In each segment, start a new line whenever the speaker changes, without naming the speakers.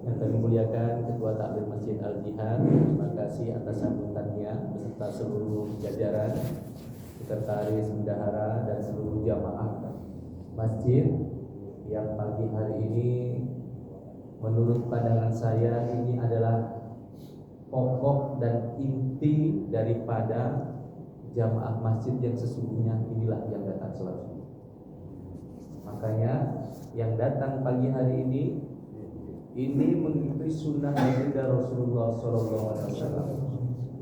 Yang kami muliakan Ketua Takmir Masjid Al-Jihad, terima kasih atas sambutannya beserta seluruh jajaran, sekretaris, bendahara dan seluruh jamaah masjid yang pagi hari ini menurut pandangan saya ini adalah pokok dan inti daripada jamaah masjid yang sesungguhnya, inilah yang datang sholat subuh. Makanya yang datang pagi hari ini mengikuti sunnah baginda Rasulullah SAW.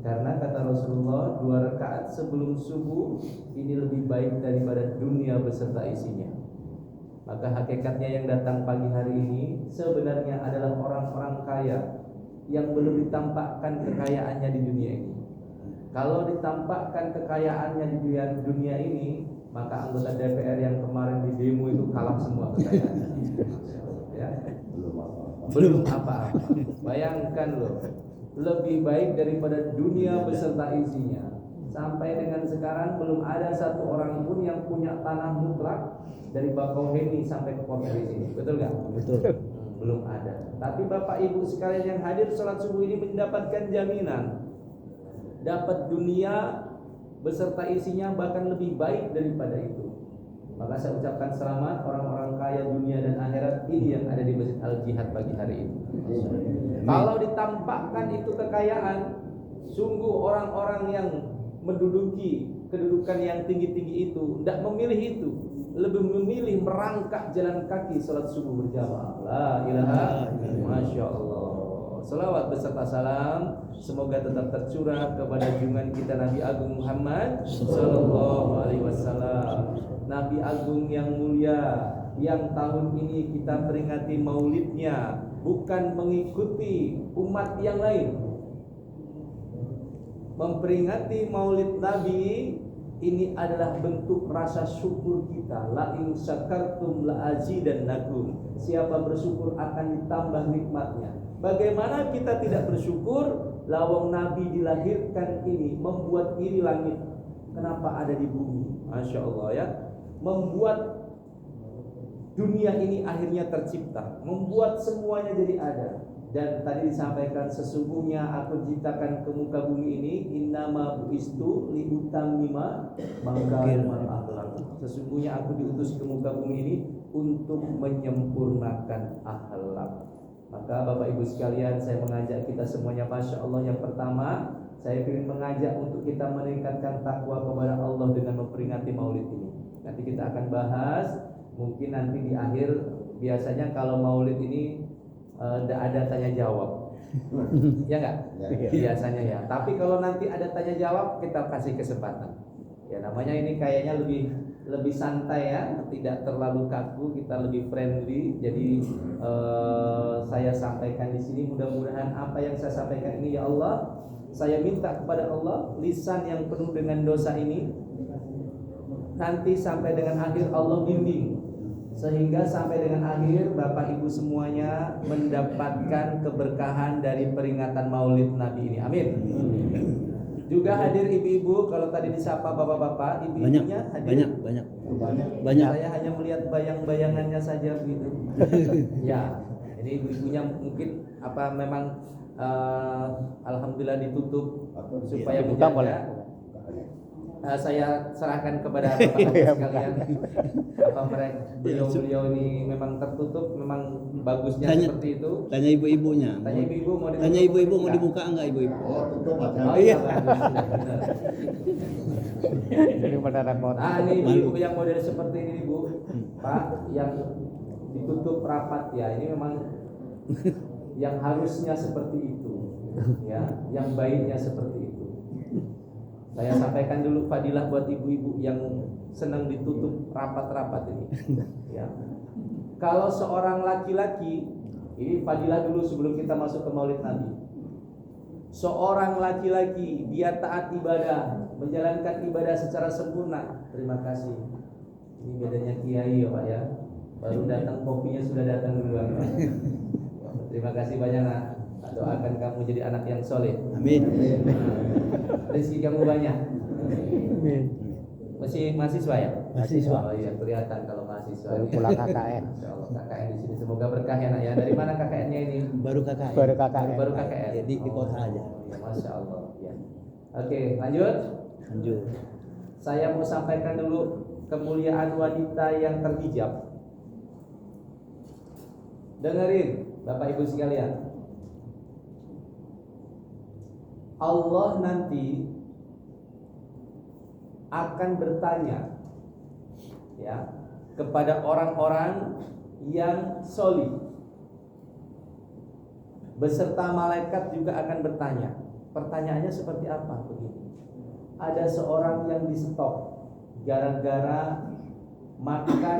Karena kata Rasulullah, 2 rakaat sebelum subuh ini lebih baik daripada dunia beserta isinya. Maka hakikatnya yang datang pagi hari ini sebenarnya adalah orang-orang kaya yang belum ditampakkan kekayaannya di dunia ini. Kalau ditampakkan kekayaannya di dunia ini, maka anggota DPR yang kemarin di demo itu kalah semua kekayaannya. Ya. Belum apa-apa. Bayangkan loh, lebih baik daripada dunia beserta isinya. Sampai dengan sekarang belum ada satu orang pun yang punya tanah mutlak dari Bakauheni sampai ke Pondok sini. Betul nggak?
Betul.
Belum ada. Tapi Bapak Ibu sekalian yang hadir sholat subuh ini mendapatkan jaminan, dapat dunia beserta isinya bahkan lebih baik daripada itu. Maka saya ucapkan selamat orang-orang kaya dunia dan akhirat ini yang ada di Masjid Al-Jihad pagi hari ini. Kalau ditampakkan itu kekayaan, sungguh orang-orang yang menduduki kedudukan yang tinggi-tinggi itu tidak memilih itu, lebih memilih merangkak jalan kaki sholat subuh berjamaah. La ilaha illallah. Masya Allah. Salawat beserta salam semoga tetap tercurah kepada junjungan kita Nabi Agung Muhammad Sallallahu Alaihi Wasallam. Nabi Agung yang mulia, yang tahun ini kita peringati maulidnya, bukan mengikuti umat yang lain. Memperingati maulid Nabi ini adalah bentuk rasa syukur kita. La in syakartum la azidannakum. Siapa bersyukur akan ditambah nikmatnya. Bagaimana kita tidak bersyukur? Lawang Nabi dilahirkan ini membuat iri langit. Kenapa ada di bumi? Masya Allah ya. Membuat dunia ini akhirnya tercipta, membuat semuanya jadi ada. Dan tadi disampaikan sesungguhnya aku ciptakan ke muka bumi ini innama buistu liutammima makarimul akhlak. Sesungguhnya aku diutus ke muka bumi ini untuk menyempurnakan akhlak. Maka Bapak Ibu sekalian, saya mengajak kita semuanya, Masya Allah, yang pertama saya ingin mengajak untuk kita meningkatkan takwa kepada Allah dengan memperingati maulid ini. Nanti kita akan bahas, mungkin nanti di akhir biasanya kalau maulid ini tidak ada tanya jawab, ya nggak? Biasanya ya. Tapi kalau nanti ada tanya jawab, kita kasih kesempatan. Ya namanya ini kayaknya lebih santai ya, tidak terlalu kaku, kita lebih friendly. Jadi saya sampaikan di sini, mudah-mudahan apa yang saya sampaikan ini ya Allah, saya minta kepada Allah lisan yang penuh dengan dosa ini nanti sampai dengan akhir Allah bimbing, sehingga sampai dengan akhir Bapak Ibu semuanya mendapatkan keberkahan dari peringatan maulid Nabi ini. Amin. Juga hadir ibu-ibu, kalau tadi disapa bapak-bapak, ibu-ibunya hadir. Banyak. Saya hanya melihat bayang-bayangannya saja begitu. Ya, ini ibu-ibunya mungkin apa memang alhamdulillah ditutup supaya menjaga. Saya serahkan kepada bapak-bapak sekalian. Apa mereka beliau ini memang tertutup, memang bagusnya seperti itu.
Tanya ibu-ibunya.
Tanya ibu-ibu mau dibuka.
Tanya ibu-ibu mau dibuka enggak ibu-ibu?
Oh, tutup aja. Oh iya.
Jadi pada repot.
Ini ibu yang model seperti ini Bu, Pak, yang ditutup rapat ya. Ini memang yang harusnya seperti itu, ya. Yang baiknya seperti itu. Saya sampaikan dulu fadilah buat ibu-ibu yang senang ditutup rapat-rapat ini. Ya. Kalau seorang laki-laki, ini fadilah dulu sebelum kita masuk ke Maulid Nabi. Seorang laki-laki dia taat ibadah, menjalankan ibadah secara sempurna. Terima kasih. Ini bedanya kiai ya Pak ya. Baru datang kopinya sudah datang duluan. Terima kasih banyak nak. Doakan kamu jadi anak yang soleh.
Amin.
Rezeki kamu banyak.
Amin.
Masih mahasiswa ya?
Mahasiswa.
Oh iya, kelihatan kalau mahasiswa.
Baru pulang KKN.
Insyaallah KKN di sini semoga berkah ya nak ya. Dari mana KKN-nya? kayaknya ini
Baru KKN.
Baru KKN.
baru KKN.
Ya, di kota aja.
Ya, Masya Allah. Ya. Oke, lanjut.
Lanjut.
Saya mau sampaikan dulu kemuliaan wanita yang terhijab. Dengerin, Bapak Ibu sekalian. Allah nanti akan bertanya, ya, kepada orang-orang yang solih. Beserta malaikat juga akan bertanya. Pertanyaannya seperti apa? Begini. Ada seorang yang di-stop gara-gara makan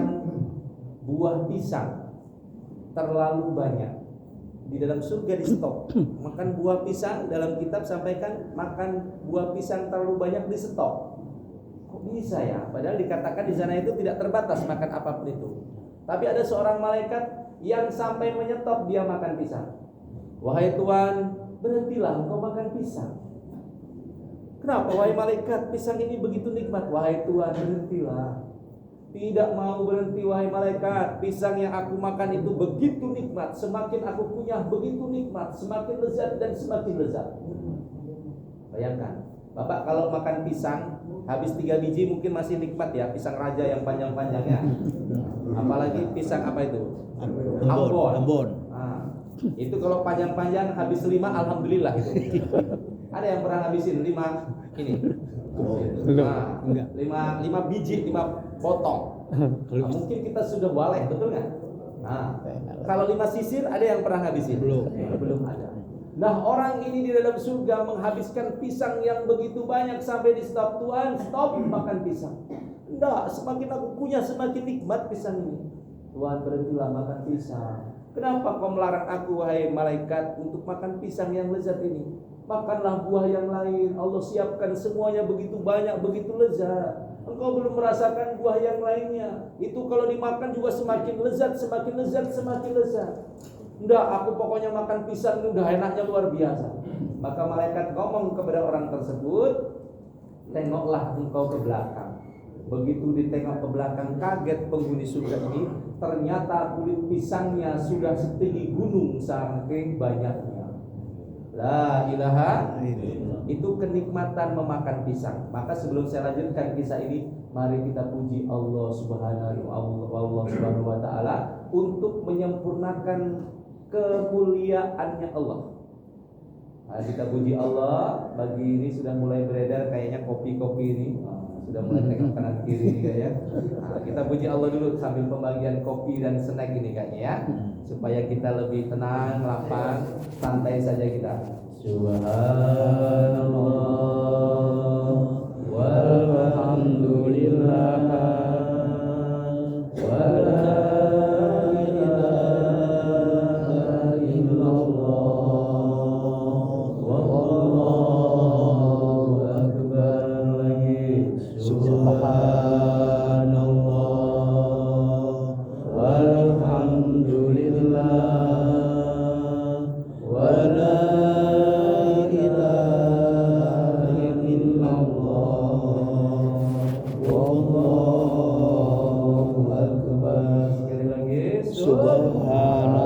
buah pisang terlalu banyak. Di dalam surga di-stop. Makan buah pisang, dalam kitab sampaikan makan buah pisang terlalu banyak di-stop. Kok bisa ya? Padahal dikatakan di sana itu tidak terbatas makan apapun itu. Tapi ada seorang malaikat yang sampai menyetop dia makan pisang. Wahai Tuhan, berhentilah engkau makan pisang. Kenapa wahai malaikat, pisang ini begitu nikmat? Wahai Tuhan, berhentilah. Tidak mau berhenti wahai malaikat. Pisang yang aku makan itu begitu nikmat. Semakin aku kunyah begitu nikmat. Semakin lezat dan semakin lezat. Bayangkan, Bapak kalau makan pisang habis 3 biji mungkin masih nikmat ya. Pisang raja yang panjang-panjangnya. Apalagi pisang apa itu? Ambon. Nah, itu kalau panjang-panjang habis 5 alhamdulillah itu. Ada yang pernah habisin 5 ini? Nah, 5 biji, 5 potong. Nah, mungkin kita sudah waleh, betul nggak? Nah, kalau 5 sisir ada yang pernah habisin? Belum ada. Nah, orang ini di dalam surga menghabiskan pisang yang begitu banyak sampai di stop. Tuhan, stop makan pisang. Enggak, semakin aku kunyah semakin nikmat pisang ini. Tuhan, berhentilah makan pisang. Kenapa kau melarang aku wahai malaikat untuk makan pisang yang lezat ini? Makanlah buah yang lain. Allah siapkan semuanya begitu banyak, begitu lezat. Engkau belum merasakan buah yang lainnya. Itu kalau dimakan juga semakin lezat, semakin lezat, semakin lezat. Enggak, aku pokoknya makan pisang ini udah enaknya luar biasa. Maka malaikat ngomong kepada orang tersebut, tengoklah engkau ke belakang. Begitu ditengok ke belakang, kaget penghuni surga ini. Ternyata kulit pisangnya sudah setinggi gunung saking banyaknya. La ilaha illallah. Itu kenikmatan memakan pisang. Maka sebelum saya lanjutkan kisah ini, mari kita puji Allah Subhanahu wa taala untuk menyempurnakan kemuliaannya Allah. Nah, kita puji Allah. Bagi ini sudah mulai beredar kayaknya kopi-kopi ini. Sudah mulai tengok kanan kiri kayaknya. Nah, kita puji Allah dulu sambil pembagian kopi dan snack ini kayaknya ya. Supaya kita lebih tenang, lapang, santai saja kita. Subhanallah walhamdulillah wa la ilaha illallah wallahu akbar lagi. Subhanallah walhamdulillah wa la ilaha illallah wallahu akbar. Sekali lagi, subhanallah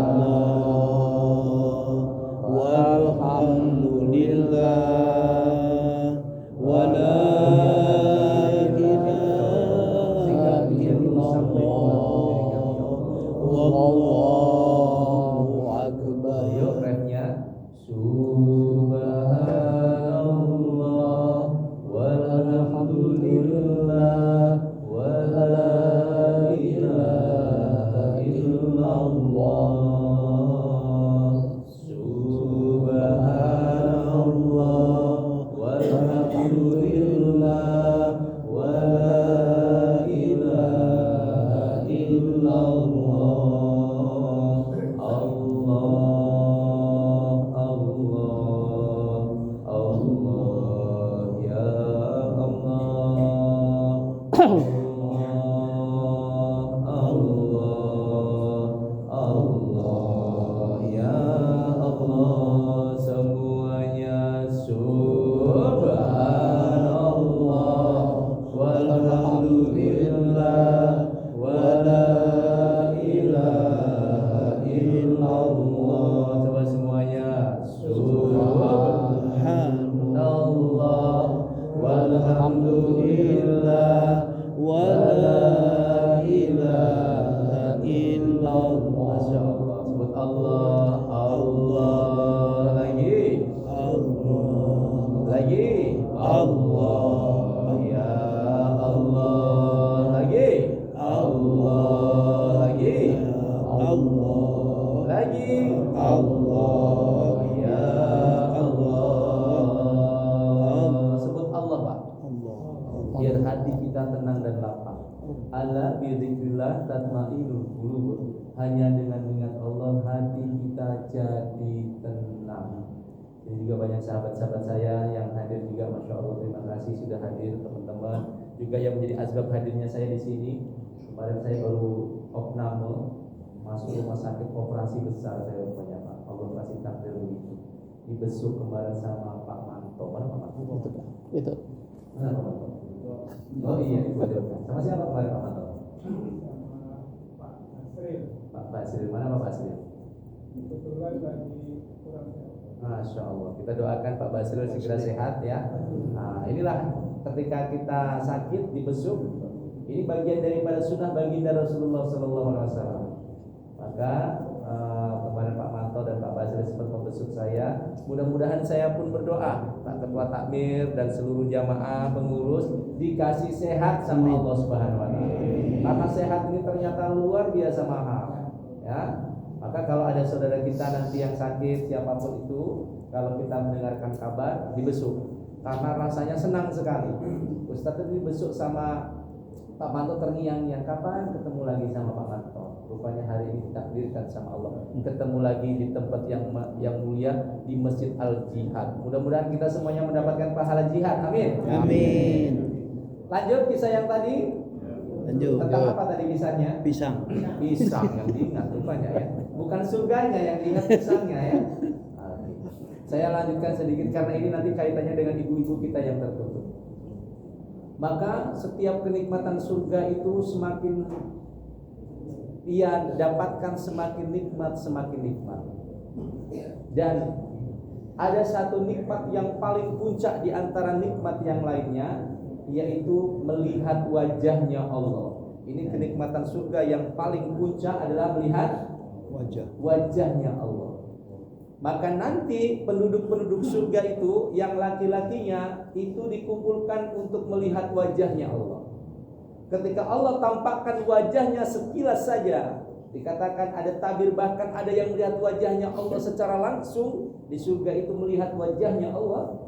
walhamdulillah wa la ilaha illallah wallahu akbar. Yuk rapnya. Subhanallah walhamdulillah wa la ilaha illallah. Subhanallah walhamdulillah wa la ilaha illallah. Allah, Allah, ya Allah. Allah, ya Allah. Semuanya subhanallah walhamdulillah wa la ilaha illallah. Masya Allah. Sebut Allah. Allah. Lagi. Lagi. Allah. Ya Allah. Lagi. Allah. Lagi.
Allah.
Lagi.
Allah.
Ya Allah. Sebut Allah, Pak. Biar hati kita tenang dan lapang. Ala bidzikrillah tatmainnul qulub. Hanya dengan mengingat Allah hati kita jadi tenang. Ini juga banyak sahabat-sahabat saya yang hadir juga, Masya Allah, terima kasih sudah hadir teman-teman. Juga yang menjadi asbab hadirnya saya di sini. Kemarin saya baru opname, masuk rumah sakit operasi besar saya rupanya Pak. Allah kasih takdir begitu. Dibesuk kemarin sama Pak Manto. Mana Pak Manto?
Itu.
Mana Pak Manto? Oh iya, itu aja. Sama siapa kemarin Pak Manto?
Pak Basril.
Pak Basril, mana Pak Basril?
Kebetulan lagi kurang sehat.
Masya Allah, kita doakan Pak Basril segera sehat ya. Nah, inilah ketika kita sakit dibesuk, ini bagian daripada sunnah baginda Rasulullah SAW. Maka kemarin Pak Manto dan Pak Basril sempat membesuk saya. Mudah-mudahan saya pun berdoa, Pak Ketua Takmir dan seluruh jamaah pengurus dikasih sehat sama Allah Subhanahu Wa Taala. Karena sehat ini ternyata luar biasa mahal, ya. Maka kalau ada saudara kita nanti yang sakit siapapun itu, kalau kita mendengarkan kabar dibesuk, karena rasanya senang sekali. Ustadz itu dibesuk sama Pak Manto terngiang-ngiang, kapan ketemu lagi sama Pak Manto? Rupanya hari ini ditakdirkan sama Allah ketemu lagi di tempat yang mulia di Masjid Al Jihad. Mudah-mudahan kita semuanya mendapatkan pahala jihad. Amin.
Amin.
Lanjut kisah yang tadi.
Lanjut.
Tentang apa tadi kisahnya?
Pisang.
Pisang yang diingat rupanya ya. Bukan surganya yang diingat, pisangnya ya. Oke. Saya lanjutkan sedikit karena ini nanti kaitannya dengan ibu-ibu kita yang tertutup. Maka setiap kenikmatan surga itu semakin ia dapatkan semakin nikmat. Dan ada satu nikmat yang paling puncak di antara nikmat yang lainnya, yaitu melihat wajahnya Allah. Ini kenikmatan surga yang paling puncak adalah melihat wajahnya Allah. Maka nanti penduduk-penduduk surga itu yang laki-lakinya itu dikumpulkan untuk melihat wajahnya Allah. Ketika Allah tampakkan wajahnya sekilas saja, dikatakan ada tabir bahkan ada yang melihat wajahnya Allah secara langsung di surga itu melihat wajahnya Allah.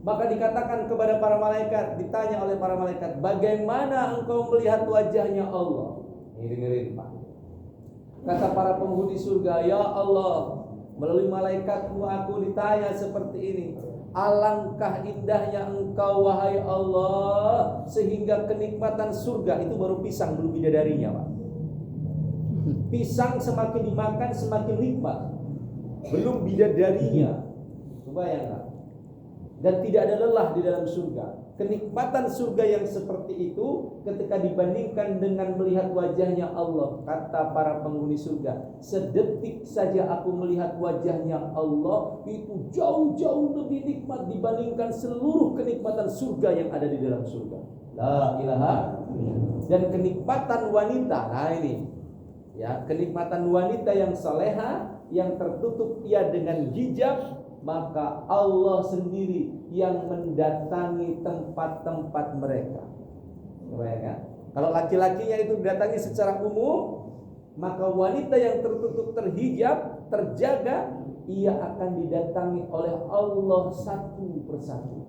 Maka dikatakan kepada para malaikat, ditanya oleh para malaikat, bagaimana engkau melihat wajahnya Allah? Ini dengerin Pak. Kata para penghuni surga, ya Allah, melalui malaikatmu aku ditanya seperti ini. Alangkah indahnya engkau wahai Allah, sehingga kenikmatan surga itu baru pisang belum bidadarinya Pak. Pisang semakin dimakan semakin nikmat, belum bidadarinya. Bayangkan. Dan tidak ada lelah di dalam surga. Kenikmatan surga yang seperti itu ketika dibandingkan dengan melihat wajahnya Allah, kata para penghuni surga, sedetik saja aku melihat wajahnya Allah itu jauh-jauh lebih nikmat dibandingkan seluruh kenikmatan surga yang ada di dalam surga. La ilaha. Dan kenikmatan wanita, nah ini ya, kenikmatan wanita yang saleha, yang tertutup ia dengan hijab, maka Allah sendiri yang mendatangi tempat-tempat mereka. Bayangkan, kalau laki-lakinya itu didatangi secara umum, maka wanita yang tertutup terhijab, terjaga, ia akan didatangi oleh Allah satu persatu.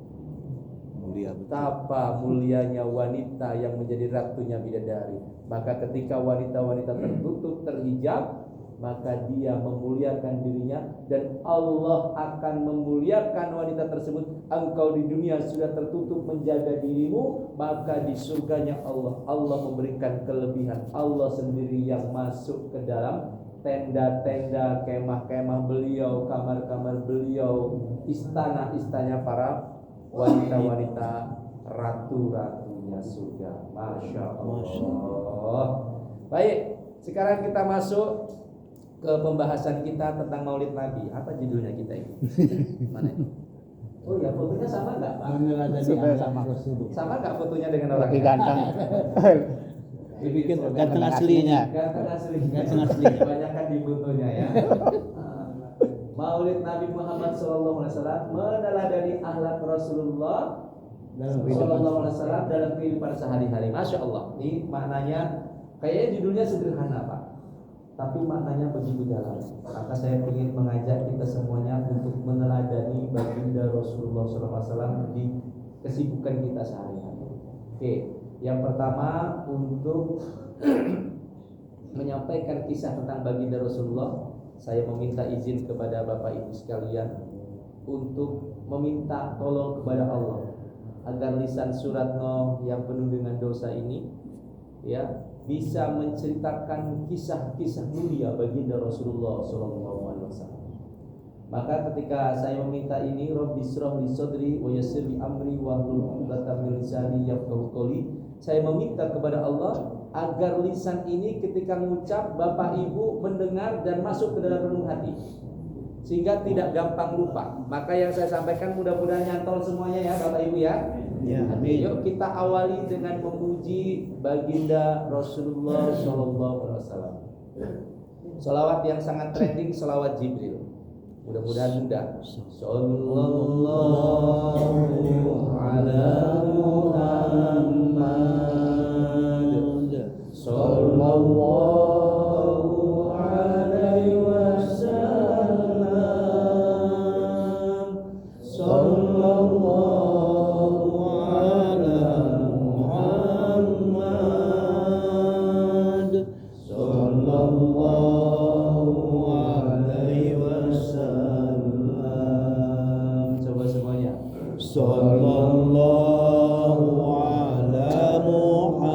Mulia.
Betapa mulianya wanita yang menjadi ratunya bidadari. Maka ketika wanita-wanita tertutup terhijab, maka dia memuliakan dirinya dan Allah akan memuliakan wanita tersebut. Engkau di dunia sudah tertutup menjaga dirimu, maka di surganya Allah memberikan kelebihan. Allah sendiri yang masuk ke dalam tenda-tenda, kemah-kemah beliau, kamar-kamar beliau, istana-istana para wanita-wanita ratu-ratunya surga. Masya Allah. Baik, sekarang kita masuk ke pembahasan kita tentang Maulid Nabi. Apa judulnya kita ini? Mana? Oh ya, fotonya sama nggak Pak?
Sudah sama.
Sama nggak fotonya dengan orang?
Lebih ganteng.
Dibikin ganteng aslinya.
Ganteng asli.
Ganteng aslinya.
Kebanyakan di fotonya ya. Maulid Nabi Muhammad SAW meneladani akhlak Rasulullah SAW dalam kehidupan sehari-hari. Masya Allah. Ini maknanya kayaknya judulnya sederhana Pak, tapi maknanya begitu dalam. Maka saya ingin mengajak kita semuanya untuk meneladani baginda Rasulullah SAW di kesibukan kita sehari-hari. Oke, yang pertama untuk menyampaikan kisah tentang baginda Rasulullah, saya meminta izin kepada Bapak Ibu sekalian untuk meminta tolong kepada Allah agar lisan Suratno yang penuh dengan dosa ini ya bisa menceritakan kisah-kisah mulia baginda Rasulullah SAW. Maka ketika saya meminta ini, Rabbi shrah li sadri wa yassir li amri wahlul 'uqdatam min lisani yafqahu qawli, saya meminta kepada Allah agar lisan ini ketika mengucap Bapak Ibu mendengar dan masuk ke dalam renung hati sehingga tidak gampang lupa. Maka yang saya sampaikan mudah-mudahan nyantol semuanya ya Bapak Ibu ya.
Ya, amin.
Yuk kita awali dengan memuji baginda Rasulullah SAW. Salawat yang sangat trending, salawat Jibril. Mudah-mudahan mudah. Sallallahu ala Muhammad. Sallallahu alaihi wasallam. Sallallahu ala Muhammad. Sallallahu alaihi wasallam. Coba semuanya.
Sallallahu ala Muhammad.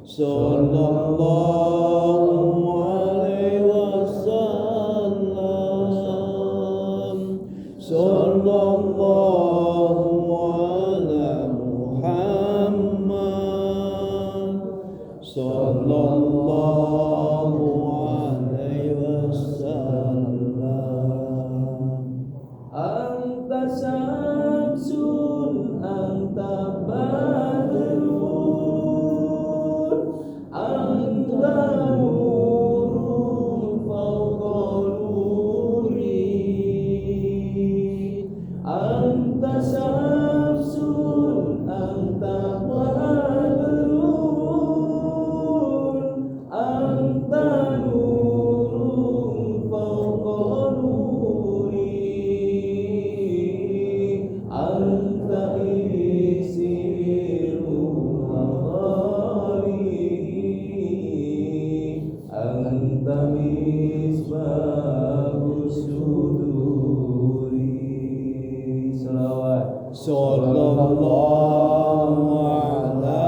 Sallallahu alaihi wasallam. Sallallahu ala Muhammad. Sallallahu alaihi wasallam.
Anta syamsun anta badrun anta nurun fawqa nuri anta syamsun anta badrun anta nurun fawqa nuri anta isiru maghari anta misbahus suduri. Salawat.
Sallallahu ala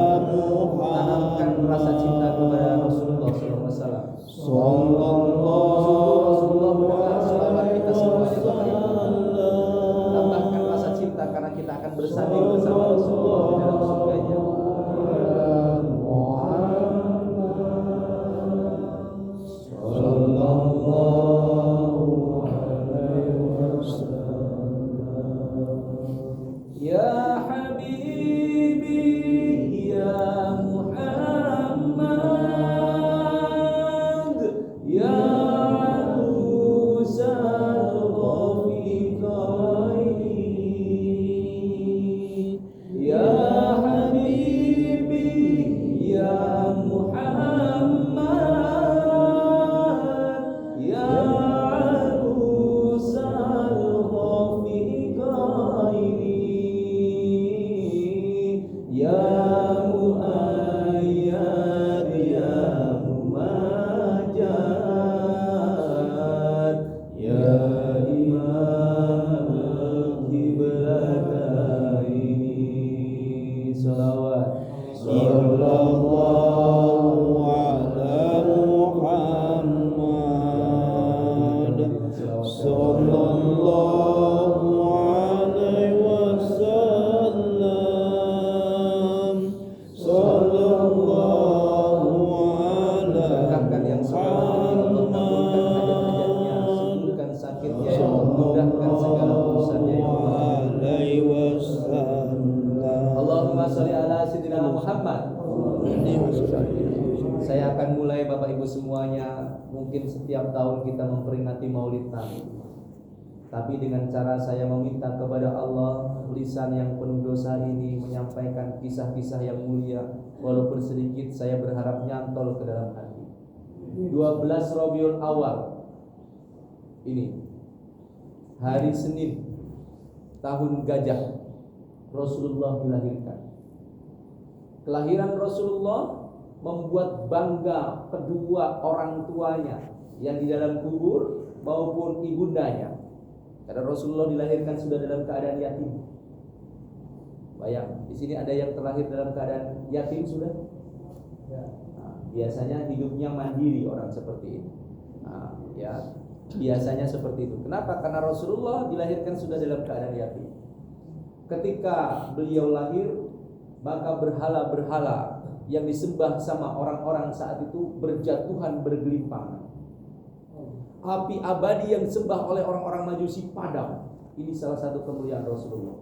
Tanamkan rasa cinta kepada Rasulullah SAW.
Sallallahu
Rasulullah merupakan selawat kita semuanya Bapak Ibu. Tambahkan rasa cinta karena kita akan bersanding bersama Rasulullah di dalam surganya. Ya Habibi ya Muhammad ya mulai Bapak Ibu semuanya, mungkin setiap tahun kita memperingati Maulid Nabi. Tapi dengan cara saya meminta kepada Allah, lisan yang penuh dosa ini menyampaikan kisah-kisah yang mulia, walaupun sedikit saya berharap nyantol ke dalam hati. 12 Rabiul Awal ini hari Senin tahun gajah, Rasulullah dilahirkan. Kelahiran Rasulullah membuat bangga kedua orang tuanya yang di dalam kubur maupun ibundanya. Karena Rasulullah dilahirkan sudah dalam keadaan yatim. Bayang, di sini ada yang terlahir dalam keadaan yatim sudah? Nah, biasanya hidupnya mandiri orang seperti ini. Nah, ya, biasanya seperti itu. Kenapa? Karena Rasulullah dilahirkan sudah dalam keadaan yatim. Ketika beliau lahir, maka berhala-berhala yang disembah sama orang-orang saat itu berjatuhan bergelimpangan. Api abadi yang disembah oleh orang-orang Majusi padam. Ini salah satu kemuliaan Rasulullah.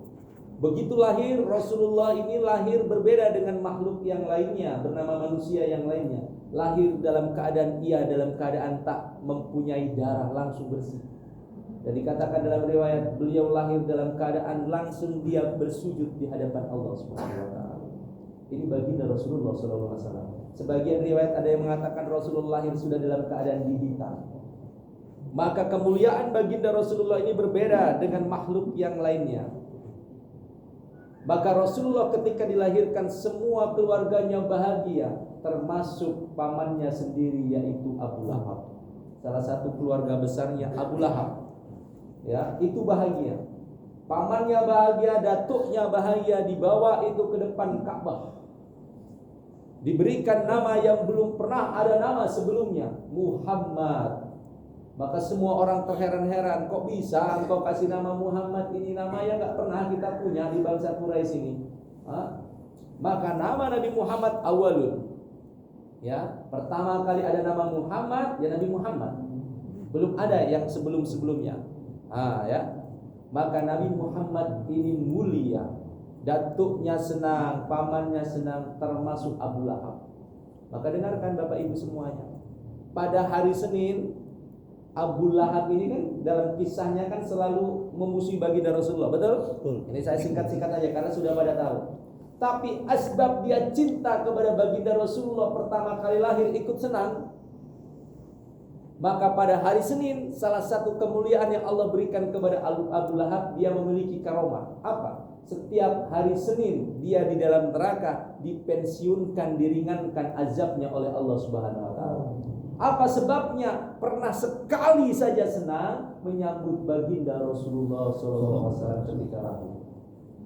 Begitu lahir, Rasulullah ini lahir berbeda dengan makhluk yang lainnya, bernama manusia yang lainnya. Lahir dalam keadaan dalam keadaan tak mempunyai darah, langsung bersih. Dan dikatakan dalam riwayat, beliau lahir dalam keadaan langsung dia bersujud di hadapan Allah Subhanahu wa taala. Ini baginda Rasulullah sallallahu alaihi wasallam. Sebagian riwayat ada yang mengatakan Rasulullah lahir sudah dalam keadaan dihitam. Maka kemuliaan baginda Rasulullah ini berbeda dengan makhluk yang lainnya. Maka Rasulullah ketika dilahirkan semua keluarganya bahagia, termasuk pamannya sendiri yaitu Abu Lahab. Salah satu keluarga besarnya Abu Lahab. Ya, itu bahagia. Pamannya bahagia, datuknya bahagia, dibawa itu ke depan Ka'bah. Diberikan nama yang belum pernah ada nama sebelumnya, Muhammad. Maka semua orang terheran-heran, kok bisa engkau kasih nama Muhammad, ini nama yang gak pernah kita punya di bangsa Quraisy ini. Maka nama Nabi Muhammad awalun. Ya, pertama kali ada nama Muhammad, ya Nabi Muhammad. Belum ada yang sebelum-sebelumnya. Ya. Maka Nabi Muhammad ini mulia. Datuknya senang, pamannya senang, termasuk Abu Lahab. Maka dengarkan Bapak Ibu semuanya. Pada hari Senin, Abu Lahab ini kan dalam kisahnya kan selalu memusuhi baginda Rasulullah, betul? Ini saya singkat-singkat aja karena sudah pada tahu. Tapi asbab dia cinta kepada baginda Rasulullah pertama kali lahir ikut senang. Maka pada hari Senin, salah satu kemuliaan yang Allah berikan kepada Abu Lahab, dia memiliki karomah. Apa? Setiap hari Senin dia di dalam neraka dipensiunkan, diringankan azabnya oleh Allah Subhanahu wa taala. Apa sebabnya? Pernah sekali saja senang menyambut baginda Rasulullah SAW ketika lahir.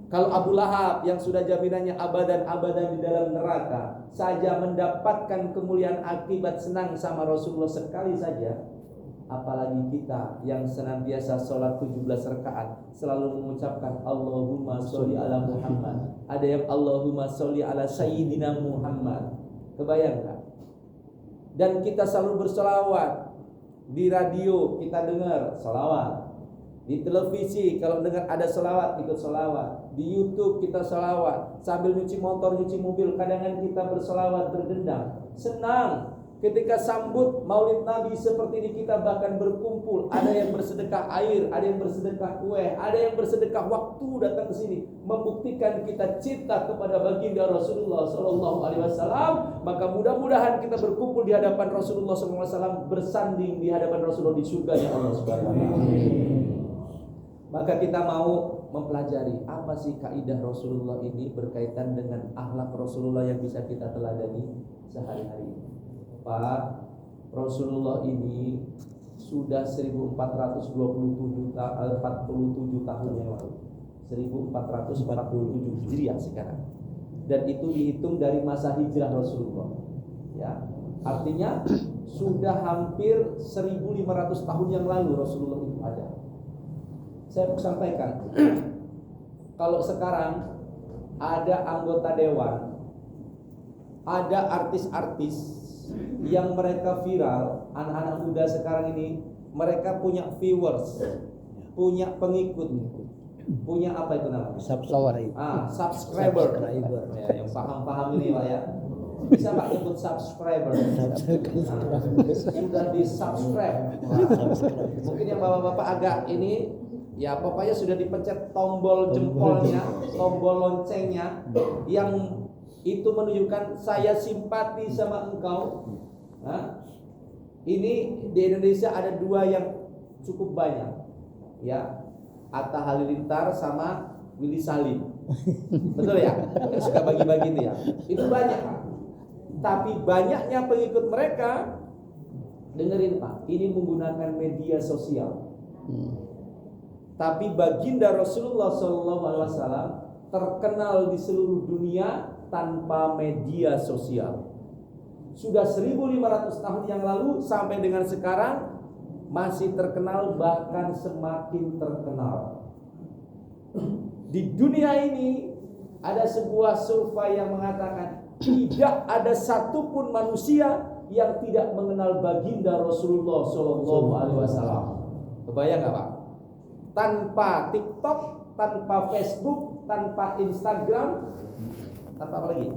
Kalau Abu Lahab yang sudah jaminannya abadan-abadan di dalam neraka saja mendapatkan kemuliaan akibat senang sama Rasulullah sekali saja, apalagi kita yang senantiasa sholat 17 rakaat selalu mengucapkan Allahumma sholli ala Muhammad. Ada yang Allahumma sholli ala Sayyidina Muhammad. Kebayangkan? Dan kita selalu berselawat. Di radio kita dengar selawat. Di televisi kalau dengar ada selawat ikut selawat. Di YouTube kita selawat. Sambil nyuci motor, nyuci mobil, kadang kita berselawat, berdendang. Senang. Ketika sambut Maulid Nabi seperti ini kita bahkan berkumpul. Ada yang bersedekah air, ada yang bersedekah kue, ada yang bersedekah waktu datang ke sini, membuktikan kita cinta kepada baginda Rasulullah sallallahu alaihi wasallam. Maka mudah-mudahan kita berkumpul di hadapan Rasulullah sallallahu alaihi wasallam, bersanding di hadapan Rasulullah di surganya Allah Subhanahu wa taala. Maka kita mau mempelajari apa sih kaidah Rasulullah ini berkaitan dengan akhlak Rasulullah yang bisa kita teladani sehari-hari. Pak, Rasulullah ini sudah 1447 tahun yang lalu. 1447 Hijriah sekarang. Dan itu dihitung dari masa hijrah Rasulullah. Ya. Artinya sudah hampir 1500 tahun yang lalu Rasulullah itu ada. Saya mau sampaikan. Kalau sekarang ada anggota dewan, ada artis-artis yang mereka viral, anak-anak muda sekarang ini, mereka punya viewers, punya pengikut, punya apa itu namanya?
Subscriber.
Subscriber. Ya, yang paham-paham ini Pak ya. Bisa Pak nyebut subscriber. Nah, sudah di subscribe. Mungkin yang bapak-bapak agak ini, ya pokoknya sudah dipencet tombol jempolnya, tombol loncengnya, yang itu menunjukkan saya simpati sama engkau. Nah, ini di Indonesia ada dua yang cukup banyak, ya, Atta Halilintar sama Willy Salim. Betul ya? Yang suka bagi-bagi itu ya. Itu banyak Pak. Tapi banyaknya pengikut mereka, dengerin Pak, ini menggunakan media sosial. Tapi baginda Rasulullah SAW terkenal di seluruh dunia tanpa media sosial. Sudah 1500 tahun yang lalu sampai dengan sekarang masih terkenal, bahkan semakin terkenal. Di dunia ini ada sebuah survei yang mengatakan tidak ada satupun manusia yang tidak mengenal baginda Rasulullah SAW. Kebayang nggak Pak? Tanpa TikTok, tanpa Facebook, tanpa Instagram, tanpa apa lagi?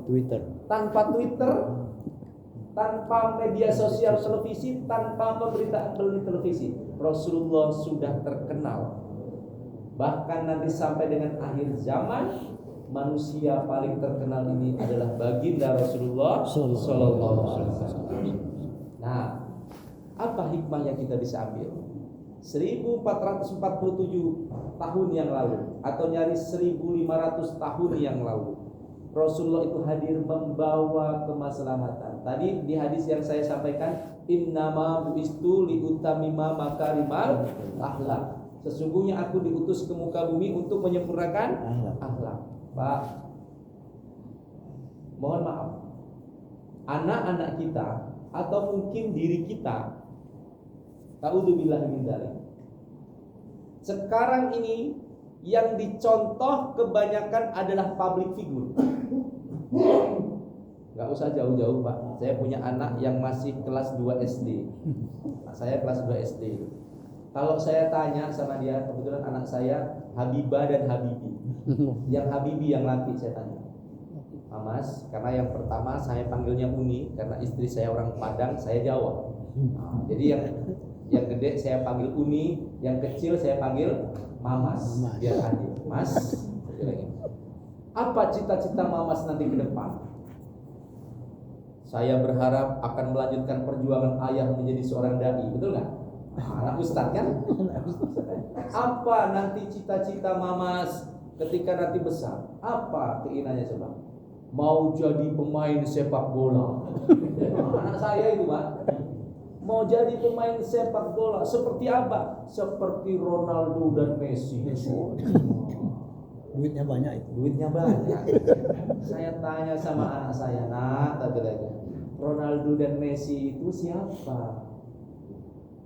Tanpa Twitter, tanpa media sosial televisi, tanpa pemberitaan melalui televisi, Rasulullah sudah terkenal. Bahkan nanti sampai dengan akhir zaman, manusia paling terkenal ini adalah baginda Rasulullah Sallallahu Alaihi Wasallam. Nah, apa hikmah yang kita bisa ambil? 1447 tahun yang lalu, atau nyaris 1500 tahun yang lalu, Rasulullah itu hadir membawa kemaslahatan. Tadi di hadis yang saya sampaikan, innama buistu liutamima makarimal akhlak. Sesungguhnya aku diutus ke muka bumi untuk menyempurnakan akhlak. Pak, mohon maaf, anak-anak kita atau mungkin diri kita, ta'udzubillahi min dzalik, sekarang ini yang dicontoh kebanyakan adalah public figure. Gak usah jauh-jauh Pak, saya punya anak yang masih kelas 2 SD. Saya kelas 2 SD. Kalau saya tanya sama dia, kebetulan anak saya Habibah dan Habibi. Yang Habibi yang laki saya tanya, Mas, karena yang pertama saya panggilnya Uni, karena istri saya orang Padang, saya Jawa. Nah, jadi yang gede saya panggil Uni, yang kecil saya panggil Mamas, biar adil. Mas, apa cita-cita Mamas nanti ke depan? Saya berharap akan melanjutkan perjuangan ayah menjadi seorang dai, betul nggak? Anak ustadz kan? Apa nanti cita-cita Mamas ketika nanti besar? Apa keinginannya coba? Mau jadi pemain sepak bola. Anak saya itu Pak, mau jadi pemain sepak bola. Seperti apa? Seperti Ronaldo dan Messi.
Duitnya banyak itu.
Duitnya banyak. Saya tanya sama anak saya, nah, tapi lagi, Ronaldo dan Messi itu siapa?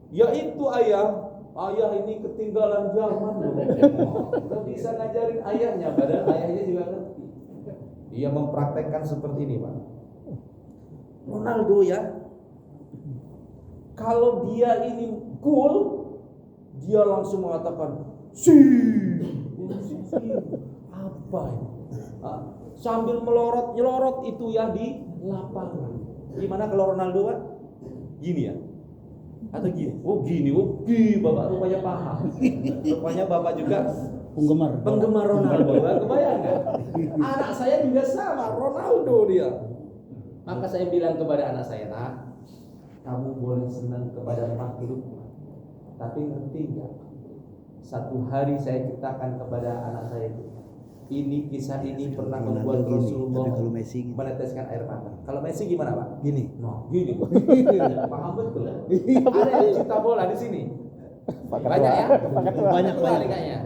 Ya itu ayah. Ayah ini ketinggalan zaman loh. Gak bisa ngajarin ayahnya, padahal ayahnya juga ngerti. Dia mempraktekkan seperti ini Pak. Ronaldo ya, kalau dia ini cool, dia langsung mengatakan apa ini? Sambil nyelorot itu ya di lapangan. Gimana kalau Ronaldo Pak? Gini ya? Atau gini? Oh gini, Bapak rupanya paham. Rupanya Bapak juga penggemar Ronaldo. Kebayang nggak? Anak saya juga sama, Ronaldo dia. Maka saya bilang kepada anak saya, nak, kamu boleh senang kepada makhluk, tapi ngerti nggak? Satu hari saya ceritakan kepada anak saya ini kisah ini pernah membuat Rasulullah meneteskan air mata. Kalau Messi gimana Pak? Gini. No, gini. Paham betul. Ada yang cinta bola di sini. Banyak ya? Banyak kayaknya.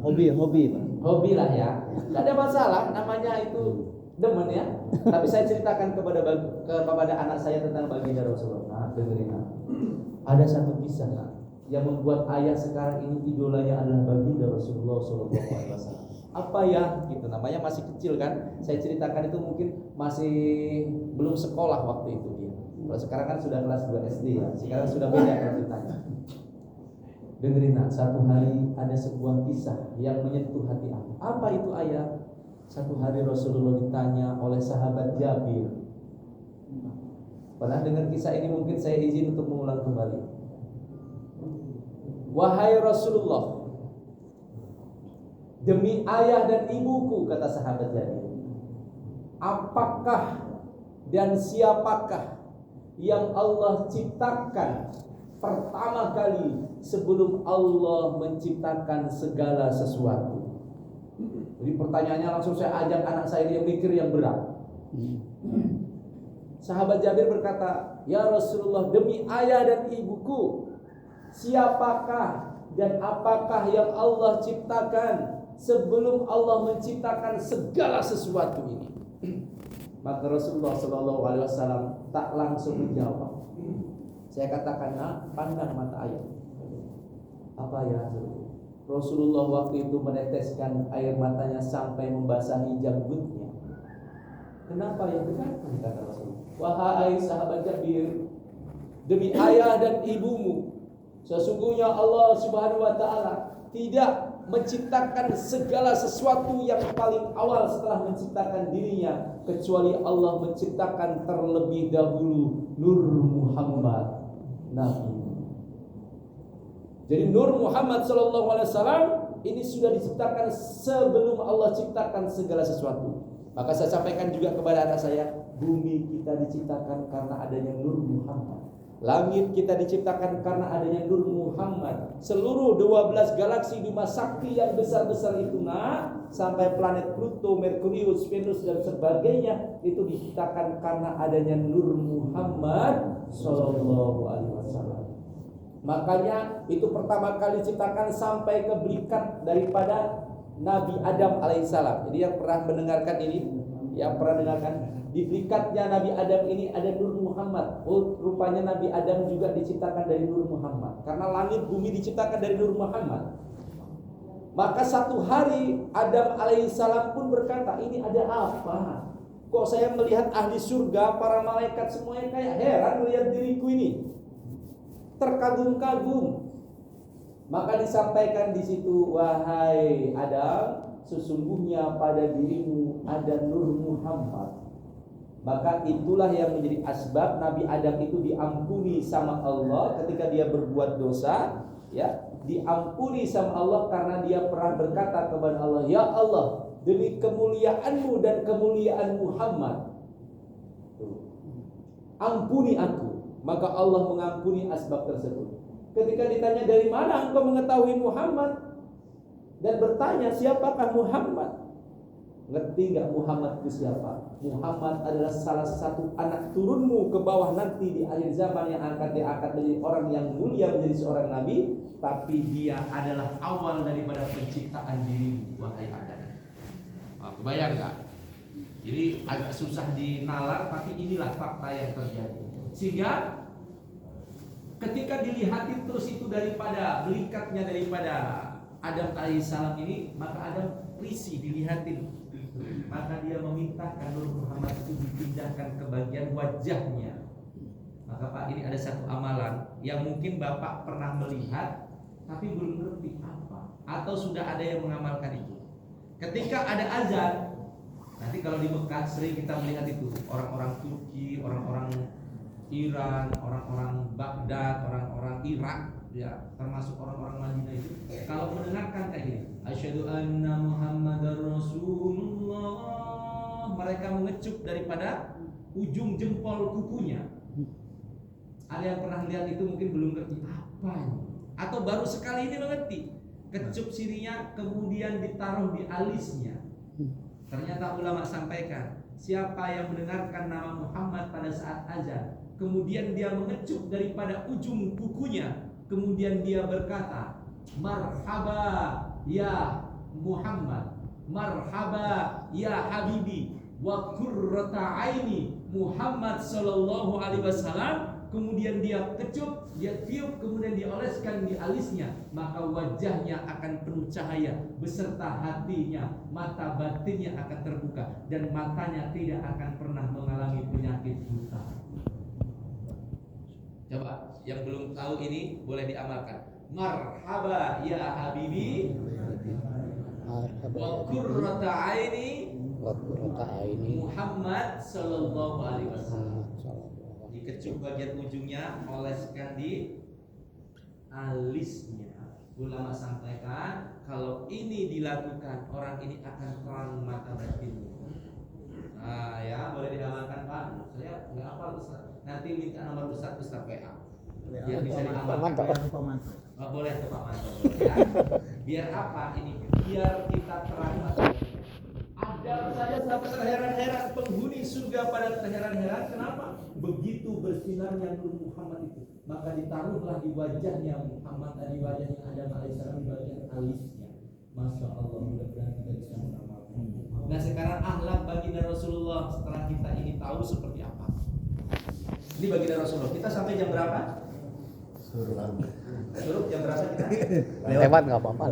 Hobi Pak.
Hobi lah ya. Tidak ada masalah, namanya itu demen ya. Tapi saya ceritakan kepada anak saya tentang baginda Rasulullah. Nah, dengerin. Ada satu kisah yang membuat ayah sekarang ini idolanya adalah baginda Rasulullah SAW. Apa ya? Gitu namanya masih kecil kan. Saya ceritakan itu mungkin masih belum sekolah waktu itu dia. Kalau sekarang kan sudah kelas 2 SD ya. Sekarang sudah beda kan ceritanya. Dengerin nak, satu hari ada sebuah kisah yang menyentuh hati aku. Apa itu ayah? Satu hari Rasulullah ditanya oleh sahabat Jabir, Pernah dengar kisah ini? Mungkin saya izin untuk mengulang kembali. Wahai Rasulullah, demi ayah dan ibuku, kata sahabat Jabir, apakah dan siapakah yang Allah ciptakan pertama kali sebelum Allah menciptakan segala sesuatu? Jadi pertanyaannya langsung saya ajak anak saya dia mikir yang berat. Sahabat Jabir berkata, ya Rasulullah, demi ayah dan ibuku, siapakah dan apakah yang Allah ciptakan sebelum Allah menciptakan segala sesuatu ini? Maka Rasulullah SAW tak langsung menjawab. Saya katakan, nak, pandang mata ayah. Apa ya? Rasulullah waktu itu meneteskan air matanya sampai membasahi janggutnya. Kenapa ya? Kenapa? Kata Rasulullah. Wahai sahabat Jabir, demi ayah dan ibumu, sesungguhnya Allah Subhanahu wa Ta'ala tidak menciptakan segala sesuatu yang paling awal setelah menciptakan dirinya, kecuali Allah menciptakan terlebih dahulu Nur Muhammad, Nabi. Jadi Nur Muhammad SAW ini sudah diciptakan sebelum Allah ciptakan segala sesuatu. Maka saya sampaikan juga kepada anak saya, bumi kita diciptakan karena adanya Nur Muhammad. Langit kita diciptakan karena adanya Nur Muhammad. Seluruh 12 galaksi Bima Sakti yang besar-besar itu, nak, sampai planet Pluto, Merkurius, Venus dan sebagainya, itu diciptakan karena adanya Nur Muhammad Sallallahu Alaihi Wasallam. Makanya itu pertama kali diciptakan sampai ke belikat daripada Nabi Adam alaihissalam. Jadi yang pernah mendengarkan ini, yang pernah dengarkan, di belikatnya Nabi Adam ini ada Nur Muhammad. Oh, rupanya Nabi Adam juga diciptakan dari Nur Muhammad. Karena langit bumi diciptakan dari Nur Muhammad. Maka satu hari Adam alaihissalam pun berkata, ini ada apa? Kok saya melihat ahli surga, para malaikat semuanya kayak heran melihat diriku ini, terkagum-kagum. Maka disampaikan di situ, wahai Adam, sesungguhnya pada dirimu ada Nur Muhammad. Maka itulah yang menjadi asbab Nabi Adam itu diampuni sama Allah ketika dia berbuat dosa, ya, diampuni sama Allah karena dia pernah berkata kepada Allah, ya Allah, demi kemuliaanmu dan kemuliaan Muhammad, ampuni aku. Maka Allah mengampuni asbab tersebut. Ketika ditanya dari mana engkau mengetahui Muhammad, dan bertanya siapakah Muhammad, ngerti gak Muhammad itu siapa? Muhammad adalah salah satu anak turunmu ke bawah nanti di akhir zaman yang akan diangkat menjadi orang yang mulia, menjadi seorang nabi. Tapi dia adalah awal daripada penciptaan dirimu, wahai Adam. Kebayang gak? Jadi agak susah dinalar, tapi inilah fakta yang terjadi. Sehingga ketika dilihatin terus itu daripada belikatnya daripada Adam alaihissalam ini, maka Adam risih dilihatin. Maka dia memintakan Nur Muhammad itu dipindahkan ke bagian wajahnya. Maka Pak, ini ada satu amalan yang mungkin Bapak pernah melihat tapi belum ngerti apa, atau sudah ada yang mengamalkan itu. Ketika ada azan, nanti kalau di Mekah sering kita melihat itu orang-orang Turki, orang-orang Iran, orang-orang Baghdad, orang-orang Irak, ya, termasuk orang-orang Madinah itu, kalau mendengarkan kayak gini, asyhadu anna Muhammadar Rasulullah, mereka mengecup daripada ujung jempol kukunya. Ada yang pernah lihat itu mungkin belum ngerti apa ini, atau baru sekali ini mengerti. Kecup sininya kemudian ditaruh di alisnya. Ternyata ulama sampaikan, siapa yang mendengarkan nama Muhammad pada saat azan, kemudian dia mengecup daripada ujung kukunya, kemudian dia berkata, marhaba ya Muhammad, marhaba ya Habibi, wa qurrata aini Muhammad sallallahu alaihi wasallam. Kemudian dia kecup, dia tiup, kemudian dioleskan di alisnya, maka wajahnya akan penuh cahaya beserta hatinya, mata batinnya akan terbuka, dan matanya tidak akan pernah mengalami penyakit buta. Coba yang belum tahu ini boleh diamalkan. Marhaba ya Habibi, wa qurrata aini Muhammad sallallahu alaihi wasallam. Dikecup bagian ujungnya, oleskan di alisnya. Ulama sampaikan kalau ini dilakukan orang ini akan terang mata batinnya. Nah ya, boleh diamalkan Pak. Saya nggak hafal Ustaz. Nanti minta nomor Ustaz WA. Biar bisa diamalkan. Oh, boleh tuh Pak Manto. Ya. Biar apa ini? Biar kita terang mata. Ada saja sampai terheran-heran penghuni surga pada terheran-heran. Kenapa? Begitu bersinarnya Nur Muhammad itu, maka ditaruhlah di wajahnya Muhammad, di wajahnya Adam alaihissalam, di bagian alisnya. Masya Allah, mudah-mudahan kita bisa mengamalkan. Nah sekarang akhlak baginda Rasulullah setelah kita ini tahu seperti apa. Ini baginda Rasulullah. Kita sampai jam berapa? Suruh jam berapa kita?
Lewat nggak apa-apa.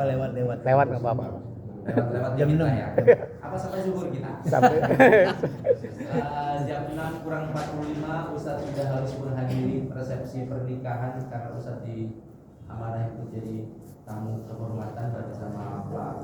lewat
Lewat nggak apa-apa.
Lewat
Jam 6
ya. Apa sampai zuhur kita?
Sampai
Jam 6 kurang 45 Ustadz sudah harus menghadiri resepsi pernikahan karena Ustadz di amanah itu jadi tamu kehormatan bersama Pak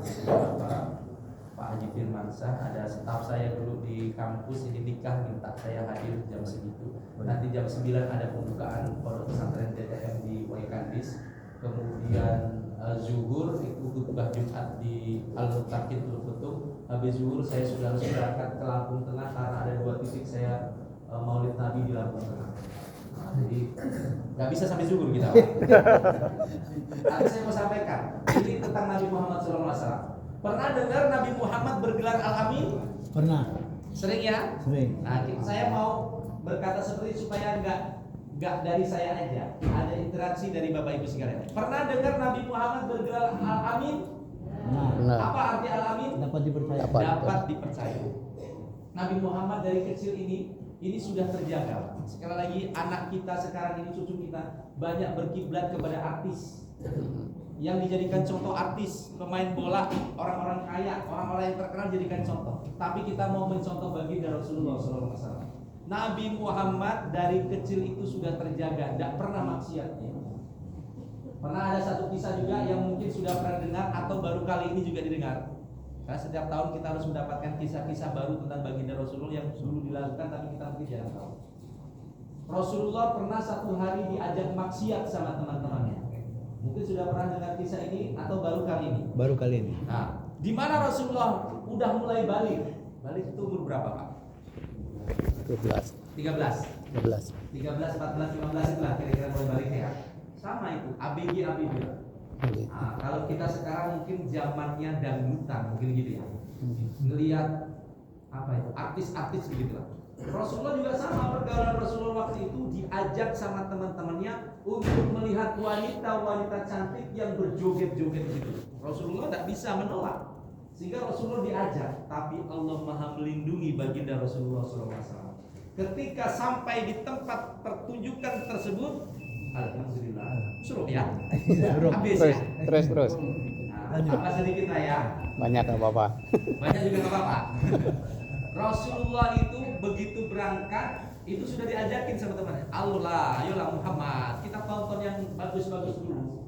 Haji Firmansyah. Ada staf saya dulu di kampus ini nikah minta saya hadir jam segitu. Nanti jam 9 ada pembukaan pondok pesantren DTM di Waikandis. Kemudian zuhur itu khutbah Jumat di Al-Mutakin Tulkutub. Habis zuhur saya sudah harus berangkat ke Lampung Tengah karena ada 2 titik saya maulid Nabi di Lampung Tengah. Nah, jadi nggak bisa sampai zuhur kita. Tapi saya mau sampaikan ini tentang Nabi Muhammad SAW. Pernah dengar Nabi Muhammad bergelar Al-Amin?
Pernah.
Sering ya?
Sering.
Nah, saya mau berkata seperti itu supaya nggak dari saya aja, ada interaksi dari Bapak Ibu sekalian. Pernah dengar Nabi Muhammad bergelar Al-Amin?
Nah,
Apa arti Al-Amin?
dapat dipercaya.
Dapat dipercaya. Nabi Muhammad dari kecil ini sudah terjaga. Sekali lagi anak kita sekarang ini, cucu kita banyak berkiblat kepada artis. Yang dijadikan contoh artis, pemain bola, orang-orang kaya, orang-orang yang terkenal jadikan contoh. Tapi kita mau mencontoh baginda Rasulullah SAW. Nabi Muhammad dari kecil itu sudah terjaga, tidak pernah maksiat. Pernah ada satu kisah juga yang mungkin sudah pernah dengar atau baru kali ini juga didengar. Karena setiap tahun kita harus mendapatkan kisah-kisah baru tentang baginda Rasulullah yang dulu dilakukan tapi kita mungkin jarang tahu. Rasulullah pernah satu hari diajak maksiat sama teman-temannya. Mungkin sudah pernah dengar kisah ini atau baru kali ini?
Baru kali ini.
Nah, di mana Rasulullah udah mulai balik? Balik itu umur berapa, Pak?
12.
13,
12.
14, 15 itulah kira-kira mulai balik ya. Sama itu, ABG. Nah, kalau kita sekarang mungkin zamannya dangdutan, mungkin gitu ya. Ngelihat apa itu, artis-artis begitu lah. Rasulullah juga sama, pergaulan Rasulullah waktu itu diajak sama teman-temannya untuk melihat wanita-wanita cantik yang berjoget-joget gitu. Rasulullah tidak bisa menolak, sehingga Rasulullah diajak. Tapi Allah Maha melindungi baginda Rasulullah SAW. Ketika sampai di tempat pertunjukan tersebut, alhamdulillah, suruh ya, habis ya.
Terus.
Nah, apa sedikit lah ya.
Banyak nggak apa-apa.
Banyak juga nggak apa-apa. Rasulullah itu begitu berangkat itu sudah diajakin sama temannya. Allah, ayolah Muhammad, kita tonton yang bagus-bagus dulu.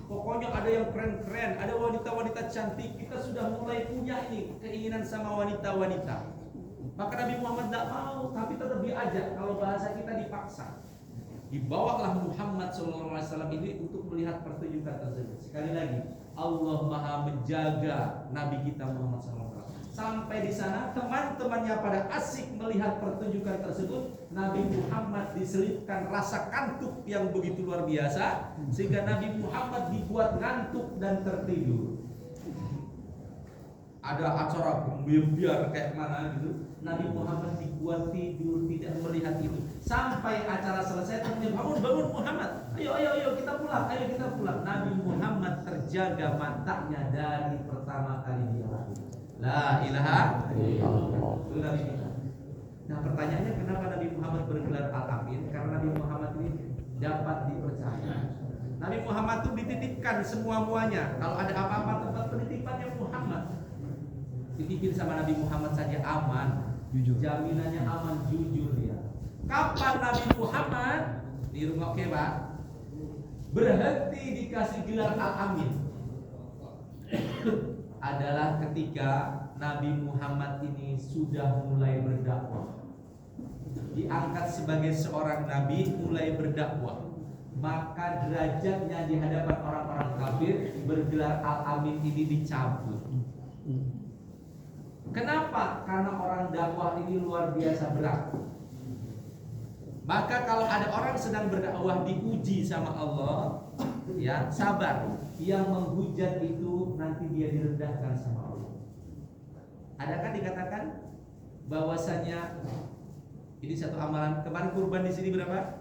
Pokoknya ada yang keren-keren, ada wanita-wanita cantik. Kita sudah mulai punya ini keinginan sama wanita-wanita. Maka Nabi Muhammad tidak mau, tapi tetap diajak. Kalau bahasa kita dipaksa. Dibawalah Muhammad SAW ini untuk melihat pertunjukan tersebut. Sekali lagi, Allah Maha menjaga Nabi kita Muhammad SAW. Sampai di sana teman-temannya pada asik melihat pertunjukan tersebut, Nabi Muhammad diselipkan rasa kantuk yang begitu luar biasa, sehingga Nabi Muhammad dibuat ngantuk dan tertidur. Ada acara biar kayak mana gitu, Nabi Muhammad dibuat tidur, tidak melihat itu. Sampai acara selesai, bangun Muhammad, ayo kita pulang. Nabi Muhammad terjaga matanya dari pertama kali dia lahir. La ilaha illallah. Itu Nabi kita. Nah pertanyaannya, kenapa Nabi Muhammad bergelar Al-Amin? Karena Nabi Muhammad ini dapat dipercaya. Nabi Muhammad itu dititipkan semua-muanya. Kalau ada apa-apa tempat penitipannya Muhammad. Dititipin sama Nabi Muhammad saja aman.
Jujur.
Jaminannya aman, jujur dia. Kapan Nabi Muhammad di rumah Pak berhenti dikasih gelar Al-Amin? Adalah ketika Nabi Muhammad ini sudah mulai berdakwah. diangkat sebagai seorang nabi, mulai berdakwah, maka derajatnya di hadapan orang-orang kafir bergelar Al-Amin ini dicabut. Kenapa? Karena orang dakwah ini luar biasa berat. Maka kalau ada orang sedang berdakwah diuji sama Allah, ya sabar. Yang menghujat itu nanti dia direndahkan sama Allah. Adakah dikatakan bahwasanya ini satu amalan? Kemarin kurban di sini berapa?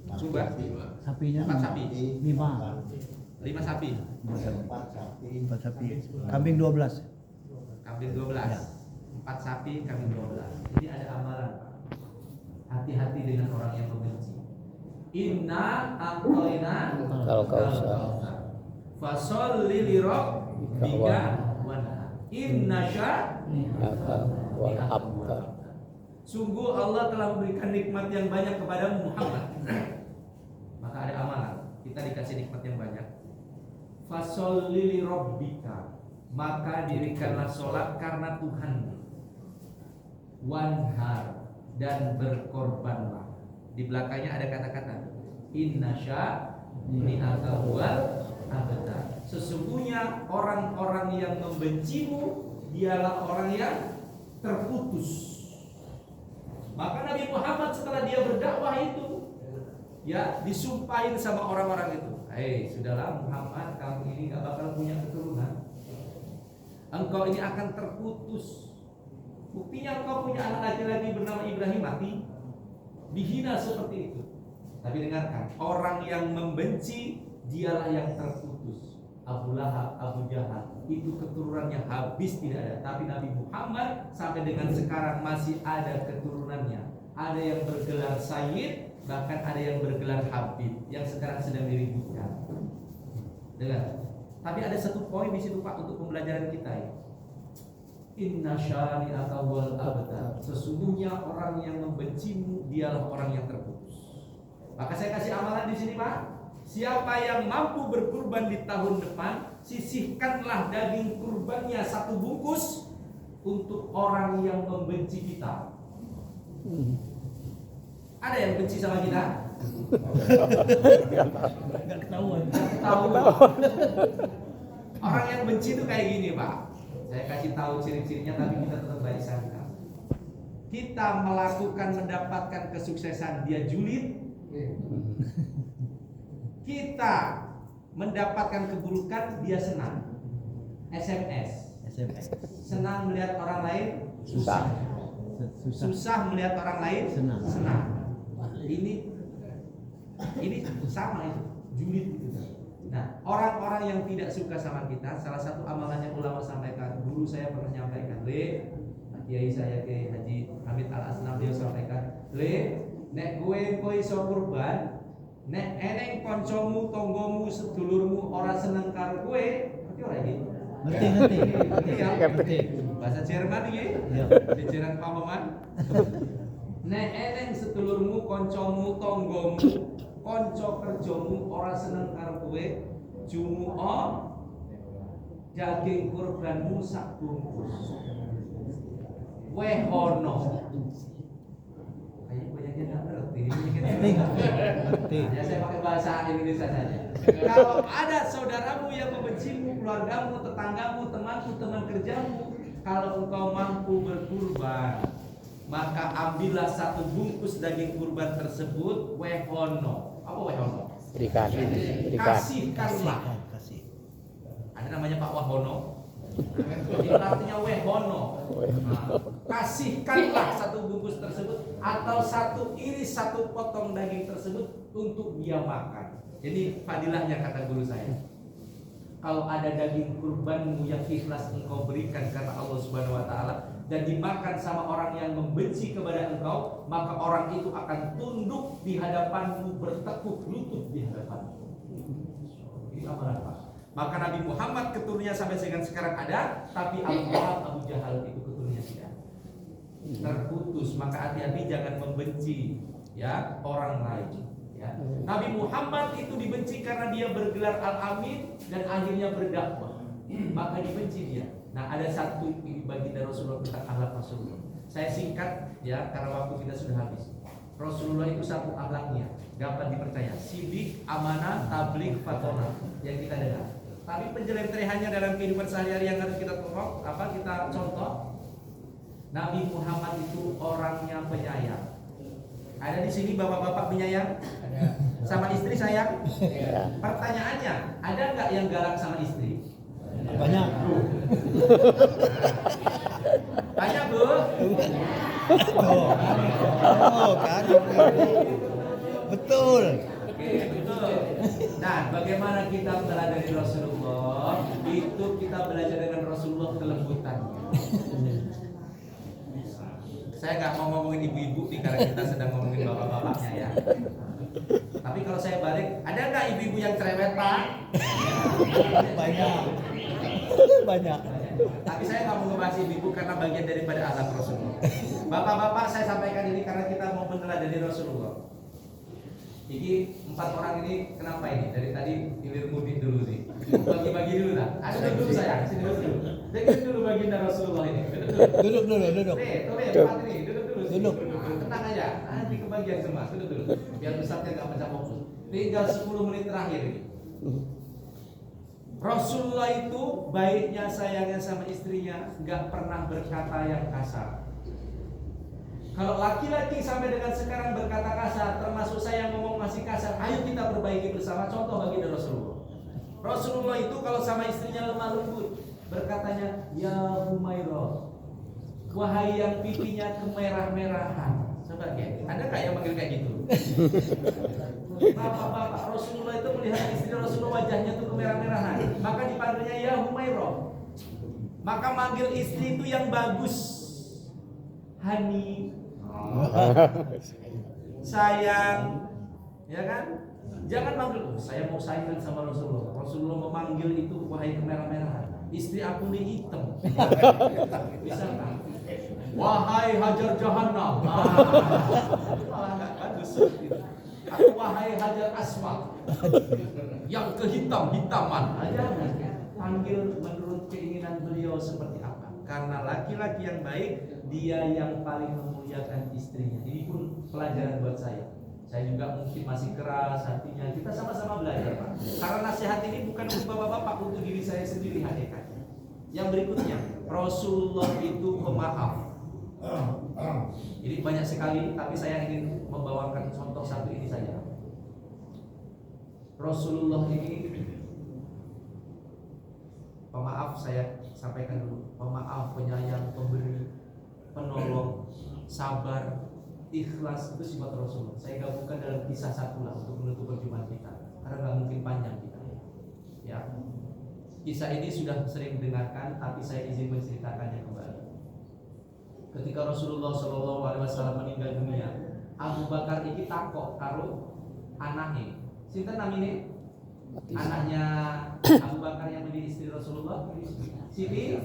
Kurban?
Sapinya
4 sapi.
5.
5 sapi.
4 sapi. Kambing 12.
Kambing 12. 4 sapi, kambing 12. Ini ada amalan, Pak. Hati-hati dengan orang yang membenci. Inna aqaina
Kalau kau usah
fasholli li rabbika wanhar. Inna
maka wal abtar.
Sungguh Allah telah memberikan nikmat yang banyak kepada Muhammad. Maka ada amalan, kita dikasih nikmat yang banyak. Fasholli li rabbika, maka dirikanlah sholat karena Tuhanmu. Wanhar, dan berkorbanlah. Di belakangnya ada kata-kata inna syani'aka wal abtar. Sesungguhnya orang-orang yang membencimu dialah orang yang terputus. Maka Nabi Muhammad setelah dia berdakwah itu, ya disumpahin sama orang-orang itu, hei sudahlah Muhammad, kamu ini gak bakal punya keturunan, engkau ini akan terputus. Buktinya engkau punya anak laki-laki bernama Ibrahim mati, dihina seperti itu. Tapi dengarkan, orang yang membenci dialah yang terputus. Abu Lahab, Abu Jahal itu keturunannya habis tidak ada. Tapi Nabi Muhammad sampai dengan sekarang masih ada keturunannya. Ada yang bergelar Sayyid, bahkan ada yang bergelar Habib yang sekarang sedang diributkan. Dengar. Tapi ada satu poin di situ Pak untuk pembelajaran kita ya. Inna syani'aka wal abtar. Sesungguhnya orang yang membencimu dialah orang yang terputus. Maka saya kasih amalan di sini Pak. Siapa yang mampu berkurban di tahun depan, sisihkanlah daging kurbannya 1 bungkus untuk orang yang membenci kita. Ada yang benci sama kita?
Enggak ketahuan.
Tahu. Orang yang benci itu kayak gini Pak. Saya kasih tahu ciri-cirinya, tapi kita tetap baik sangka. Kita mendapatkan kesuksesan, dia julid. Kita mendapatkan keburukan, dia senang. SMS. Senang melihat orang lain susah. Susah melihat orang lain senang. Ini sama itu, julid itu. Nah, orang-orang yang tidak suka sama kita, salah satu amalannya ulama sampaikan, guru saya pernah nyampaikan, Kiai saya Kiai Haji Hamid Al Asnaf dia sampaikan, nek gue kowe iso kurban, nek eneng koncomu, tonggomu, sedulurmu ora seneng karo kowe, ngerti ora iki? Ngerti ya? Bahasa Jerman iki? Di Jerman Pamoman. Nek eneng sedulurmu, koncomu, tonggomu, konco kerjomu ora seneng karo kowe, jumu'a daging kurbanmu sak bungkus. Wehono. Kayaknya banyak yang nggak ngerti. Ya saya pakai bahasa Indonesia saja. Kalau ada saudaramu yang membencimu, keluargamu, tetanggamu, temanmu, teman kerjamu, kalau engkau mampu berkurban, maka ambillah 1 bungkus daging kurban tersebut. Wehono. Apa wehono?
Berikan.
Kasihkanlah. Ada namanya Pak Wahono. Ini artinya wehono. Kasihkanlah 1 bungkus tersebut atau 1 potong daging tersebut untuk dia makan. Jadi fadilahnya kata guru saya, kalau ada daging kurbanmu yang ikhlas engkau berikan karena Allah Subhanahu wa taala dan dimakan sama orang yang membenci kepada engkau, maka orang itu akan tunduk di hadapanmu, bertekuk lutut di hadapanmu. Ini amalan Pak. Maka Nabi Muhammad keturunannya sampai dengan sekarang ada, tapi Abu Lahab, Abu Jahal itu keturunannya tidak. Terputus. Maka hati-hati jangan membenci ya orang lain. Ya. Nabi Muhammad itu dibenci karena dia bergelar Al-Amin dan akhirnya berdakwah. Maka dibenci dia. Nah, ada satu baginda Rasulullah tentang akhlak Rasulullah. Saya singkat, ya, karena waktu kita sudah habis. Rasulullah itu satu akhlaknya dapat dipercaya, sidik, amanah, tabligh, fatona yang kita dengar. Tapi penjelajahannya dalam kehidupan sehari-hari yang harus kita kita contoh. Nabi Muhammad itu orangnya penyayang. Ada di sini bapak-bapak penyayang? Ada. Sama istri sayang?
Ya.
Pertanyaannya, ada nggak yang galak sama istri?
Banyak.
Tanya Bu.
Oh, kan. Betul.
Oke, betul. Nah, bagaimana kita belajar dari Rasulullah? Itu kita belajar dengan Rasulullah kelembutan. Saya nggak mau ngomongin ibu-ibu nih karena kita sedang ngomongin bapak-bapaknya ya. Tapi kalau saya balik, ada nggak ibu-ibu yang cerewet Pak?
Banyak. Banyak.
Tapi saya nggak mau ngebahas ibu-ibu karena bagian daripada akhlak Rasulullah. Bapak-bapak saya sampaikan ini karena kita mau meneladani Rasulullah. Jadi 4 orang ini kenapa ini? Dari tadi hilir mudik dulu nih. Bagi-bagi dulu lah. Duduk dulu sayang, sini dulu. Dengar dulu baginda Rasulullah ini.
Duduk dulu.
Tuh, 4 ini, duduk dulu.
Duduk.
Tenang aja. Nanti kebagian semua. Duduk dulu. Biar besarnya nggak pecah fokus. Tinggal 10 menit terakhir ini. Rasulullah itu baiknya sayangnya sama istrinya, nggak pernah berkata yang kasar. Kalau laki-laki sampai dengan sekarang berkata kasar, termasuk saya yang ngomong masih kasar, ayo kita perbaiki bersama. Contoh bagi Rasulullah. Rasulullah itu kalau sama istrinya lemah lembut, berkatanya, ya Humairah, wahai yang pipinya kemerah-merahan. Coba ya, ada nggak yang manggil kayak gitu? Bapak-bapak Rasulullah itu melihat istri Rasulullah wajahnya tuh kemerah-merahan, maka dipanggilnya ya Humairah. Maka manggil istri itu yang bagus, Hani, sayang, ya kan? Jangan manggil, saya mau saingan sama Rasulullah. Rasulullah memanggil itu wahai kemerah-merahan. Istri aku nih hitam. Bisa kan? Wahai Hajar Jahannam. Malah nggak bagus. Aku wahai Hajar Aswad. Yang kehitam-hitaman. Aja panggil menurut keinginan beliau seperti apa? Karena laki-laki yang baik, dia yang paling memuliakan istrinya. Ini pun pelajaran buat saya. Saya juga mungkin masih keras hatinya. Kita sama-sama belajar, Pak. Karena nasihat ini bukan untuk bapak-bapak, untuk diri saya sendiri hakikatnya. Yang berikutnya, Rasulullah itu pemaaf. Ini banyak sekali, tapi saya ingin membawakan contoh satu ini saja. Rasulullah ini pemaaf, saya sampaikan dulu. Pemaaf, penyayang, pemberi, penolong, sabar, ikhlas, itu sifat Rasulullah. Saya gabungkan dalam kisah satu lah untuk menutup perjumpaan kita, karena nggak mungkin panjang kita. Ya, kisah ini sudah sering didengarkan, tapi saya izin menceritakannya kembali. Ketika Rasulullah SAW meninggal dunia, Abu Bakar ini takok karo anaknya. Sinten namine? Anaknya Abu Bakar yang menjadi istri Rasulullah, Siti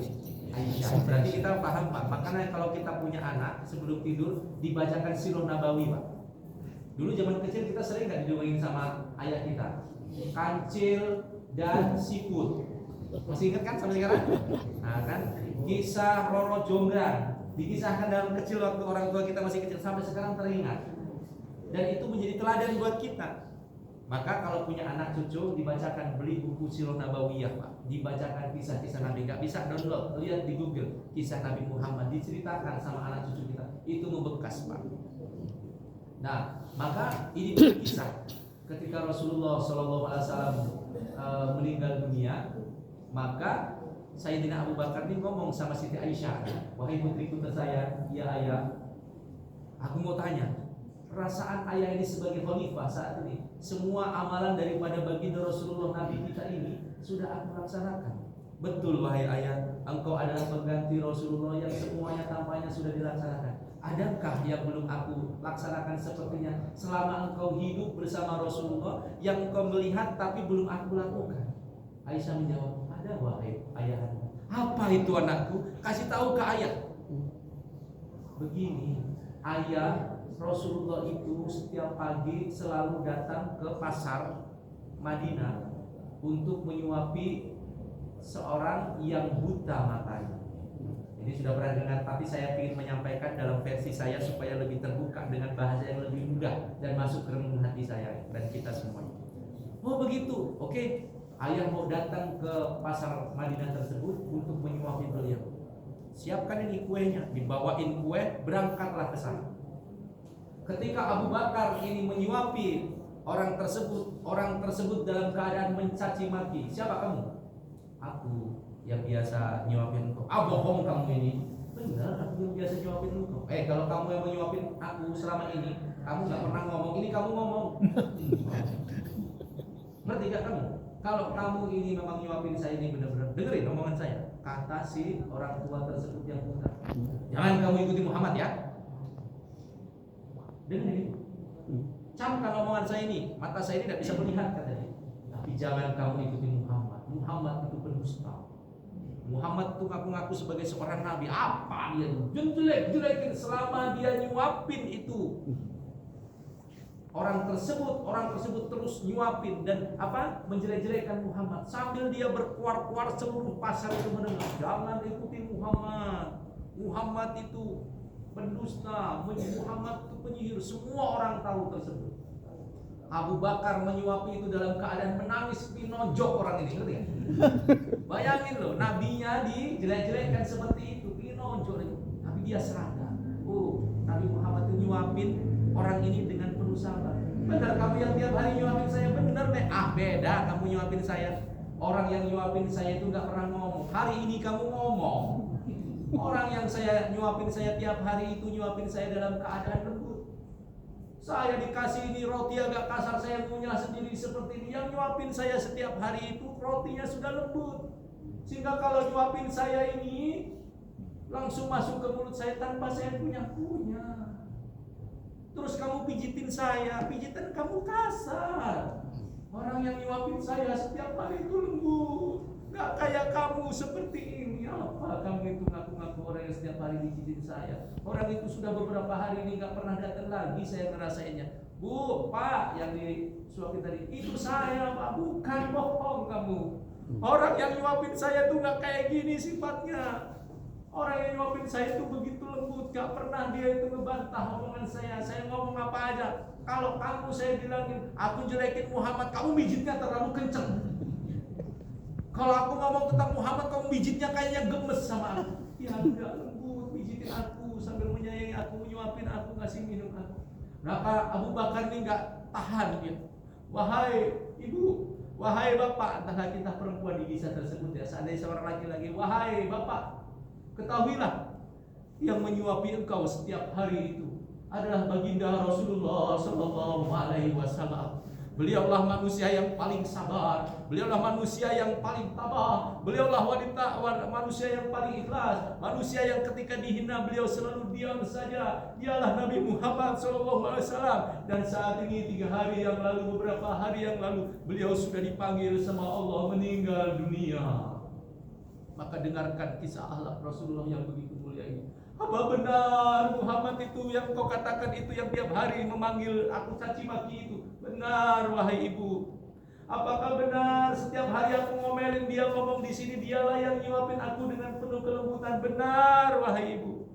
Aisyah. Berarti kita paham Pak. Makanya kalau kita punya anak sebelum tidur dibacakan sirah nabawi Pak. Dulu zaman kecil kita sering nggak didongengin sama ayah kita, kancil dan siput. Masih ingat kan sampai sekarang? Nah kan, kisah Roro Jonggrang dikisahkan dalam kecil waktu orang tua kita masih kecil, sampai sekarang teringat. Dan itu menjadi teladan buat kita. Maka kalau punya anak cucu dibacakan, beli buku Sirah Nabawiyah Pak, dibacakan kisah-kisah Nabi. Gak bisa download, lihat di Google kisah Nabi Muhammad, diceritakan sama anak cucu kita, itu membekas Pak. Nah, maka ini kisah ketika Rasulullah SAW meninggal dunia, maka Sayyidina Abu Bakar ini ngomong sama Siti Aisyah, wahai putriku tersayang, ya ayah, aku mau tanya, perasaan ayah ini sebagai khalifah saat ini, semua amalan daripada baginda Rasulullah Nabi kita ini sudah aku laksanakan. Betul wahai ayah, engkau adalah pengganti Rasulullah yang semuanya tampaknya sudah dilaksanakan. Adakah yang belum aku laksanakan sepertinya selama engkau hidup bersama Rasulullah yang engkau melihat tapi belum aku lakukan? Aisyah menjawab, ada wahai ayah. Apa itu anakku? Kasih tahu ke ayah. Begini, ayah, Rasulullah itu setiap pagi selalu datang ke pasar Madinah untuk menyuapi seorang yang buta matanya. Ini sudah pernah dengar, tapi saya ingin menyampaikan dalam versi saya supaya lebih terbuka dengan bahasa yang lebih mudah dan masuk ke relung hati saya dan kita semuanya. Oh begitu, oke. Ayah mau datang ke pasar Madinah tersebut untuk menyuapi beliau. Siapkan ini kuenya, dibawain kue, berangkatlah ke sana. Ketika Abu Bakar ini menyuapi orang tersebut dalam keadaan mencaci maki. Siapa kamu? Aku yang biasa nyuapin engkau. Ah bohong kamu ini. Benar, aku yang biasa nyuapin engkau. Kalau kamu yang menyuapin aku selama ini, kamu nggak pernah ngomong. Ini kamu ngomong. Ngerti gak kamu? Kalau kamu ini memang nyuapin saya ini benar-benar, dengerin omongan saya. Kata si orang tua tersebut yang putra, jangan kamu ikuti Muhammad ya. Dengerin. Camkan omongan saya ini. Mata saya ini tidak bisa melihat katanya. Tapi jangan kamu ikuti Muhammad. Muhammad itu pendusta. Muhammad itu ngaku-ngaku sebagai seorang nabi. Apa dia? Jelek-jelekin selama dia nyuapin itu. Orang tersebut terus nyuapin dan menjelek-jelekan Muhammad sambil dia berkuar-kuar seluruh pasar itu mendengar. Jangan ikuti Muhammad. Muhammad itu pendusta, Muhammad itu penyihir. Semua orang tahu tersebut. Abu Bakar menyuapi itu dalam keadaan menangis, pinojok orang ini, ngerti ya? Bayangin loh, nabinya dijelek-jelekkan seperti itu, pinojok itu. Tapi dia sadar, Nabi Muhammad itu nyuapin orang ini dengan penuh sabar. Benar kamu yang tiap hari nyuapin saya, benar deh. Beda kamu nyuapin saya. Orang yang nyuapin saya itu nggak pernah ngomong. Hari ini kamu ngomong. Orang yang saya nyuapin saya tiap hari itu nyuapin saya dalam keadaan lembut. Saya dikasih ini roti agak kasar, saya ngunyah sendiri seperti ini. Yang nyuapin saya setiap hari itu rotinya sudah lembut. Sehingga kalau nyuapin saya ini langsung masuk ke mulut saya tanpa saya punya. Terus kamu pijitin saya, pijitan kamu kasar. Orang yang nyuapin saya setiap hari itu lembut. Gak kayak kamu seperti ini. Apa kamu itu ngaku-ngaku orang yang setiap hari dijijitin saya? Orang itu sudah beberapa hari ini gak pernah datang lagi, saya ngerasainnya. Bu, Pak, yang disuapin tadi, itu saya Pak, bukan, bohong kamu. Orang yang nyuapin saya tuh gak kayak gini sifatnya. Orang yang nyuapin saya itu begitu lembut, gak pernah dia itu ngebantah omongan saya. Saya ngomong apa aja. Kalau kamu saya bilangin, aku jelekin Muhammad, kamu mijitnya terlalu kenceng. Kalau aku ngomong tentang Muhammad, kamu mijitnya kayaknya gemes sama aku. Ya enggak, lembut, mijitin aku sambil menyayangi aku, nyuapin aku, ngasih minum aku. Maka Abu Bakar ini enggak tahan dia. Wahai ibu, wahai bapak, entah laki entah perempuan di kisah tersebut ya. Seandainya seorang laki-laki, wahai bapak, ketahuilah yang menyuapi engkau setiap hari itu adalah baginda Rasulullah Sallallahu Alaihi Wasallam. Beliaulah manusia yang paling sabar, beliaulah manusia yang paling tabah, beliaulah manusia yang paling ikhlas, manusia yang ketika dihina beliau selalu diam saja. Dialah Nabi Muhammad SAW. Dan saat ini 3 hari yang lalu, beberapa hari yang lalu, beliau sudah dipanggil sama Allah meninggal dunia. Maka dengarkan kisah akhlak Rasulullah yang begitu mulia ini. Apa benar Muhammad itu yang kau katakan itu yang tiap hari memanggil aku caci maki itu? Benar wahai ibu. Apakah benar setiap hari aku ngomelin dia, ngomong di sini dialah yang nyuapin aku dengan penuh kelembutan? Benar wahai ibu.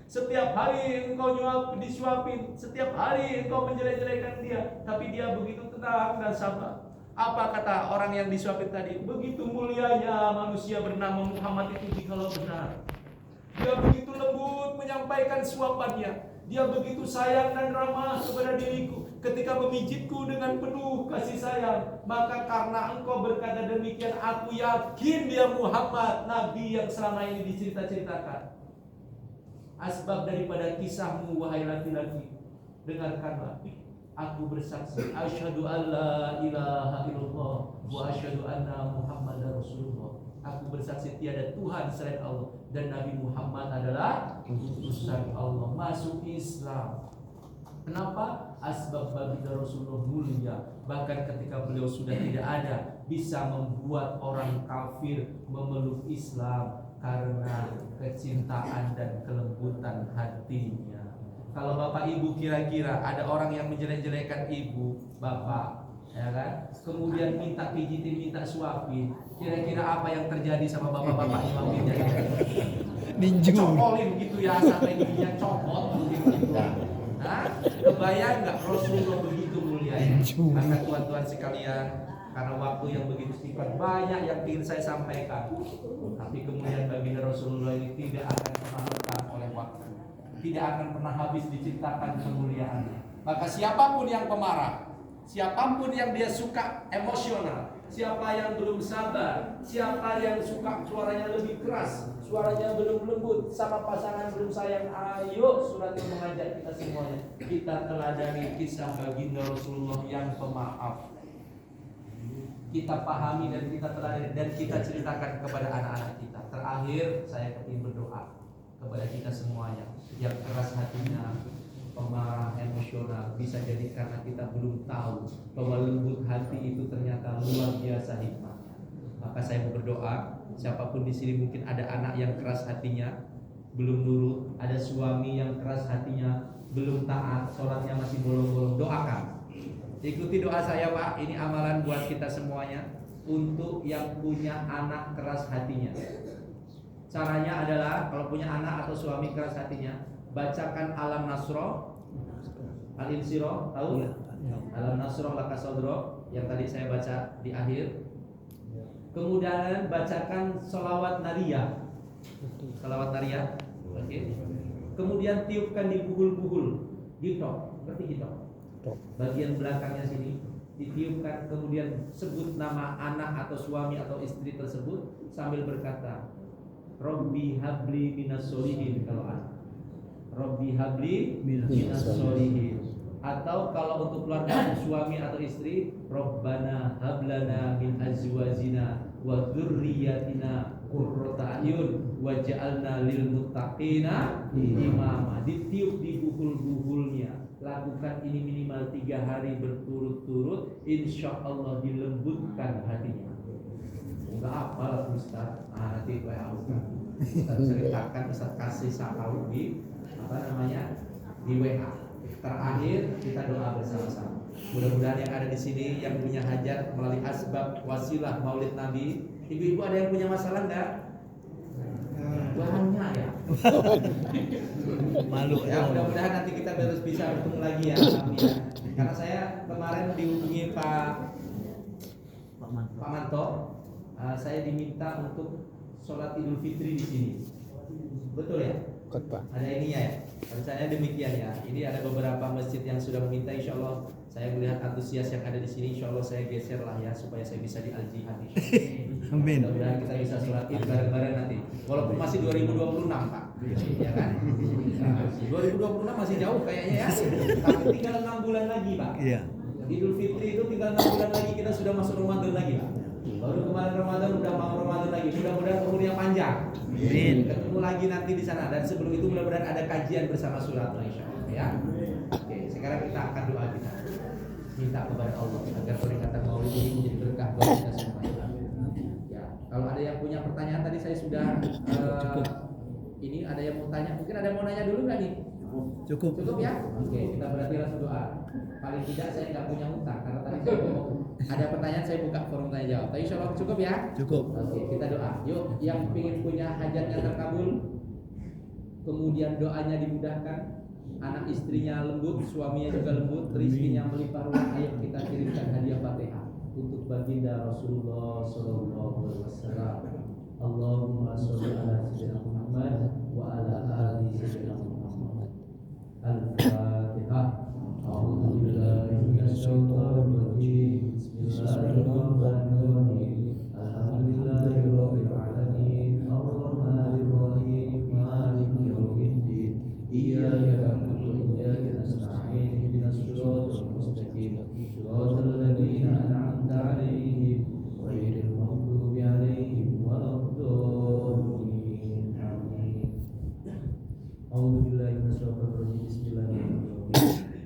Setiap hari engkau disuapin, setiap hari engkau menjelek-jelekan dia, tapi dia begitu tenang dan sabar. Apa kata orang yang disuapin tadi? Begitu mulianya manusia bernama Muhammad itu jikalau benar. Dia begitu lembut menyampaikan suapannya. Dia begitu sayang dan ramah kepada diriku ketika memijitku dengan penuh kasih sayang. Maka karena engkau berkata demikian, aku yakin dia Muhammad, Nabi yang selama ini dicerita-ceritakan. Asbab daripada kisahmu wahai laki-laki, dengarkanlah. Aku bersaksi, asyhadu alla ilaha illallah wa asyhadu anna Muhammadar Rasulullah. Aku bersaksi tiada Tuhan selain Allah dan Nabi Muhammad adalah utusan Allah. Masuk Islam. Kenapa? Asbab baginda Rasulullah mulia. Bahkan ketika beliau sudah tidak ada, bisa membuat orang kafir memeluk Islam karena kecintaan dan kelembutan hatinya. Kalau bapak ibu kira-kira ada orang yang menjelek-jelekan ibu, bapak, ya kan? Kemudian minta pijitin, minta suapin. Kira-kira apa yang terjadi sama bapak-bapak imam ini?
Ninju.
Cokolin gitu ya sampai giginya copot gitu. Hah? Kebayang nggak Rasulullah begitu mulia ya? Maka tuan-tuan sekalian, karena waktu yang begitu singkat banyak yang ingin saya sampaikan. Tapi kemudian baginda Rasulullah ini tidak akan pernah lekang oleh waktu, tidak akan pernah habis diciptakan kemuliaannya. Maka siapapun yang pemarah, siapapun yang dia suka emosional, siapa yang belum sabar, siapa yang suka suaranya lebih keras, suaranya belum lembut, sama pasangan belum sayang, ayo surat yang mengajak kita semuanya. Kita teladani kisah baginda Rasulullah yang pemaaf. Kita pahami dan kita teladani dan kita ceritakan kepada anak-anak kita. Terakhir saya ingin berdoa kepada kita semuanya yang keras hatinya, pemarah, emosional, bisa jadi karena kita belum tahu bahwa lembut hati itu ternyata luar biasa hikmahnya. Maka saya mau berdoa, siapapun di sini mungkin ada anak yang keras hatinya, belum nurut, ada suami yang keras hatinya, belum taat, sholatnya masih bolong-bolong, doakan. Ikuti doa saya Pak, ini amalan buat kita semuanya untuk yang punya anak keras hatinya. Caranya adalah kalau punya anak atau suami keras hatinya, bacakan Alam Nasroh, Al-Insyirah, tahu? Alam Nasroh laka sadro yang tadi saya baca di akhir. Kemudian bacakan sholawat nariyah. Sholawat nariyah. Oke. Kemudian tiupkan di buhul-buhul. Gitok, ngerti gitok? Bagian belakangnya sini ditiupkan, kemudian sebut nama anak atau suami atau istri tersebut sambil berkata, Robbi habli minas solihin kalau anak. Robbi habli minas solihin. Atau kalau untuk keluarga suami atau istri, Robbana hablana min azwajina wa dzurriyyatina qurrata a'yun waj'alna lil muttaqina imama. Ditiup di buhul-buhulnya. Lakukan ini minimal 3 hari berturut-turut, insya Allah dilembutkan hatinya. Enggak apa Ustaz, nanti kayak Ustaz ceritakan, Ustaz kasih sakau di di WA. Terakhir kita doa bersama-sama. Mudah-mudahan yang ada di sini yang punya hajat melalui asbab wasilah Maulid Nabi, ibu-ibu ada yang punya masalah enggak? Banyak ya.
Malu
Ya, mudah-mudahan nanti kita harus bisa bertemu lagi ya, Amin ya. Karena saya kemarin dihubungi Pak Manto, saya diminta untuk sholat Idul Fitri di sini. Betul ya?
Khotbah.
Ada ininya ya. Rencananya demikian ya. Ini ada beberapa masjid yang sudah meminta, insya Allah saya melihat antusias yang ada di sini, insya Allah saya geser lah ya supaya saya bisa di Al-Jihad.
Amin.
Mudah-mudahan kita bisa sholat Id bareng-bareng nanti. Walaupun masih 2026 Pak, ya kan? 2026 masih jauh kayaknya ya. Tapi tinggal 6 bulan lagi Pak.
Iya.
Idul Fitri itu tinggal 6 bulan lagi kita sudah masuk Ramadan lagi Pak. Baru kemarin Ramadan udah mau Ramadan lagi. Mudah-mudahan umurnya panjang.
Amin.
Ketemu lagi nanti di sana dan sebelum itu mudah-mudahan ada kajian bersama Surat insyaallah ya. Oke, sekarang kita akan doa kita. Minta kepada Allah agar peringatan Maulid ini menjadi berkah bagi kita semua. Ya, kalau ada yang punya pertanyaan tadi saya sudah ini ada yang mau tanya, mungkin ada yang mau nanya dulu nggak nih?
Cukup.
Cukup ya? Oke, kita berarti langsung doa. Paling tidak saya nggak punya utang karena tadi saya ngomong ada pertanyaan saya buka forum tanya jawab. Tapi insya Allah cukup ya?
Cukup.
Oke, kita doa. Yuk, yang ingin punya hajatnya terkabul, kemudian doanya dimudahkan, anak istrinya lembut, suaminya juga lembut, rezekinya melimpah ruah. Ayo kita kirimkan hadiah Fatihah untuk baginda Rasulullah Sallallahu Alaihi Wasallam. Allahumma sholli ala sayyidina Muhammad wa ala ali sayyidina Muhammad. Al-Fatihah. A'udzu billahi minasyaitonir rajim. Bismillahirrahmanirrahim. Alhamdulillahirabbil alamin. Arrahmanir rahim. Maliki yaumiddin. Iyyaka na'budu wa iyyaka nasta'in. Ihdinas siratal mustaqim. Siratal ladzina an'amta 'alaihim ghairil maghdubi 'alaihim waladdallin. Amin. A'udzu billahi minasyaitonir rajim. Bismillahirrahmanirrahim.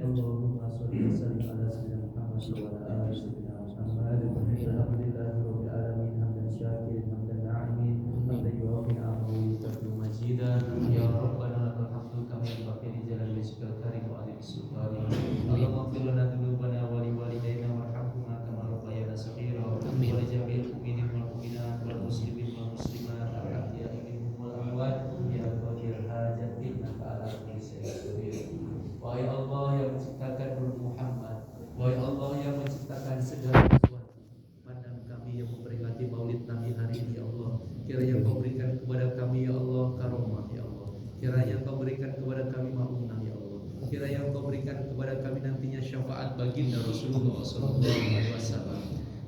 Allahumma shalli wa sallim ala sayyidina Muhammad wa ala ali sayyidina Muhammad. Alhamdulillahirabbil alamin. Hamdan syakirin hamdan na'imin. Hamdan yuwafi ni'amahu wa yukafi majidah. Ya Rabbana lakal hamdu kama yanbaghi li jalali wajhikal karim wa 'azimi sultanik. Allahumma ighfir lana dhunubana wa li walidayna warhamhuma akhlak baginda Rasulullah SAW.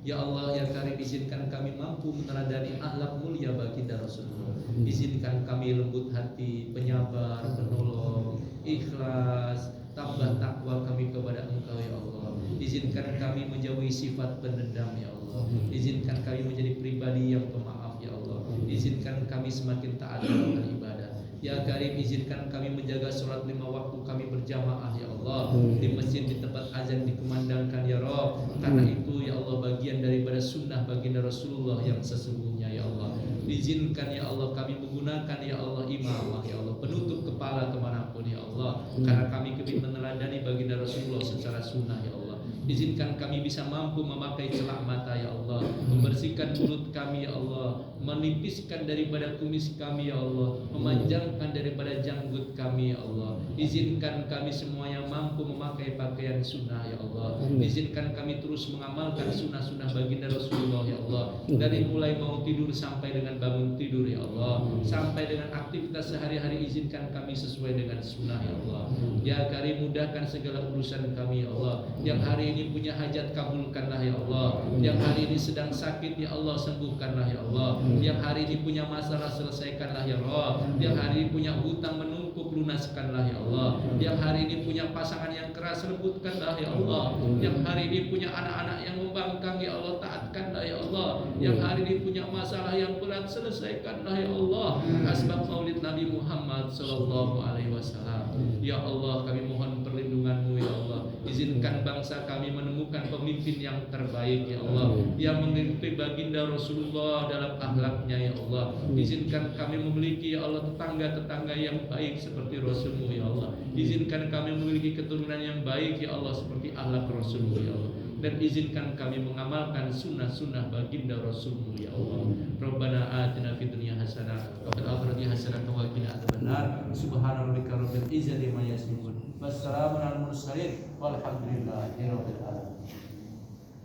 Ya Allah ya Karim, izinkan kami mampu meneladani akhlak mulia baginda Rasulullah. Izinkan kami lembut hati, penyabar, penolong, ikhlas, tambah takwa kami kepada Engkau ya Allah. Izinkan kami menjauhi sifat pendendam ya Allah. Izinkan kami menjadi pribadi yang pemaaf ya Allah. Izinkan kami semakin taat dalam beribadah. Ya Karim, izinkan kami menjaga sholat 5 waktu kami berjamaah ya Allah, di masjid, di tempat azan dikumandangkan ya Rabb. Karena itu ya Allah bagian daripada sunnah baginda Rasulullah yang sesungguhnya ya Allah. Izinkan ya Allah kami menggunakan ya Allah imamah ya Allah, penutup kepala kemanapun ya Allah, karena kami kebit meneladani baginda Rasulullah secara sunnah ya Allah. Izinkan kami bisa mampu memakai celak mata ya Allah, membersihkan mulut kami ya Allah, menipiskan daripada kumis kami ya Allah, memanjangkan daripada janggut kami ya Allah. Izinkan kami semuanya mampu memakai pakaian sunnah ya Allah. Izinkan kami terus mengamalkan sunnah-sunnah baginda Rasulullah ya Allah, dari mulai mau tidur sampai dengan bangun tidur ya Allah, sampai dengan aktivitas sehari-hari. Izinkan kami sesuai dengan sunnah ya Allah. Ya Karim, mudahkan segala urusan kami ya Allah. Yang hari ini punya hajat kabulkanlah ya Allah. Yang hari ini sedang sakit ya Allah, sembuhkanlah ya Allah. Yang hari ini punya masalah, selesaikanlah ya Allah. Yang hari ini punya hutang menumpuk, lunaskanlah ya Allah. Yang hari ini punya pasangan yang keras, lembutkanlah ya Allah. Yang hari ini punya anak-anak yang membangkang ya Allah, taatkanlah ya Allah. Yang hari ini punya masalah yang berat, selesaikanlah ya Allah. Asbab Maulid Nabi Muhammad sallallahu alaihi wasallam. Ya Allah, kami mohon perlindungan-Mu ya Allah. Izinkan bangsa kami menemukan pemimpin yang terbaik ya Allah, yang mengikuti baginda Rasulullah dalam akhlaknya ya Allah. Izinkan kami memiliki ya Allah tetangga-tetangga yang baik seperti Rasulmu ya Allah. Izinkan kami memiliki keturunan yang baik ya Allah seperti akhlak Rasulmu ya Allah. Dan izinkan kami mengamalkan sunnah-sunnah baginda Rasulmu ya Allah. Rabbana atina fid dunya hasanah wa fil akhirati hasanah wa qina adzabannar. Subhana rabbika rabbil izzati amma yasifun. Wassalamun alal mursalin walhamdulillahi rabbil alamin.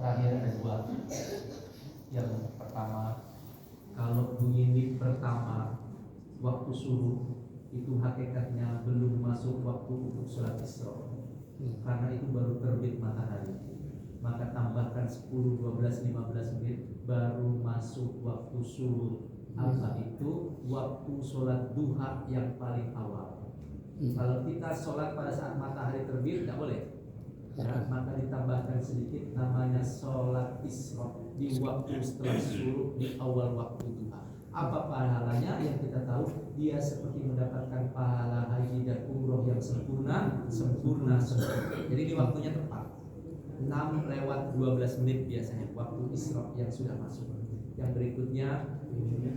Terakhir ada dua. Yang pertama, kalau bunyi nik pertama waktu subuh itu hakikatnya belum masuk waktu untuk sholat Isra, karena itu baru terbit matahari. Maka tambahkan 10, 12, 15 menit baru masuk waktu subuh. Apa itu? Waktu sholat duha yang paling awal. Kalau kita sholat pada saat matahari terbit tidak boleh, maka ditambahkan sedikit, namanya sholat Isra di waktu setelah subuh, di awal waktu duha. Apa pahalanya? Yang kita tahu, dia seperti mendapatkan pahala haji dan umroh yang sempurna. Jadi ini waktunya tepat. 6:12 biasanya waktu Isra yang sudah masuk. Yang berikutnya,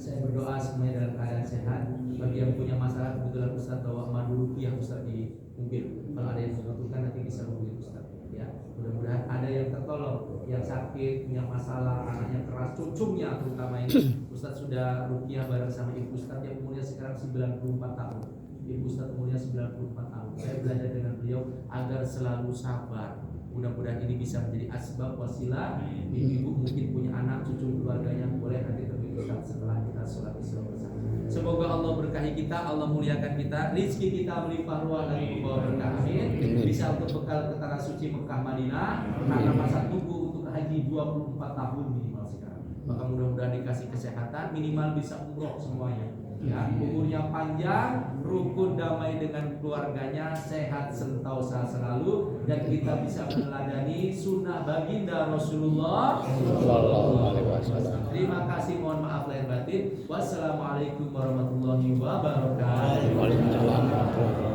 saya berdoa semuanya dalam keadaan sehat. Bagi yang punya masalah, kebetulan Ustaz bawa madu rupiah Ustaz di mobil. Kalau ada yang membutuhkan nanti bisa hubungi Ustaz ya. Mudah-mudahan ada yang tertolong, yang sakit, punya masalah, anaknya keras, cucunya terutama ini. Ustaz sudah rupiah bareng sama Ibu Ustaz yang umurnya sekarang 94 tahun. Ibu Ustaz umurnya 94 tahun. Saya belajar dengan beliau agar selalu sabar. Mudah-mudahan ini bisa menjadi asbab wasilah. Ibu mungkin punya anak, cucu, keluarganya, boleh nanti terbimbing setelah kita sholat Isra bersama. Semoga Allah berkahi kita, Allah muliakan kita, rizki kita melimpah ruah dan membawa berkah. Amin. Bisa untuk bekal ke tanah suci Mekah Madinah, karena masa tunggu untuk haji 24 tahun minimal sekarang. Maka mudah-mudahan dikasih kesehatan, minimal bisa umroh semuanya. Ya, umurnya panjang, rukun damai dengan keluarganya, sehat sentosa selalu, dan kita bisa meneladani sunnah baginda Rasulullah sallallahu alaihi wasallam. Terima kasih, mohon maaf lahir batin. Wassalamualaikum warahmatullahi wabarakatuh.
Waalaikumsalam warahmatullahi wabarakatuh.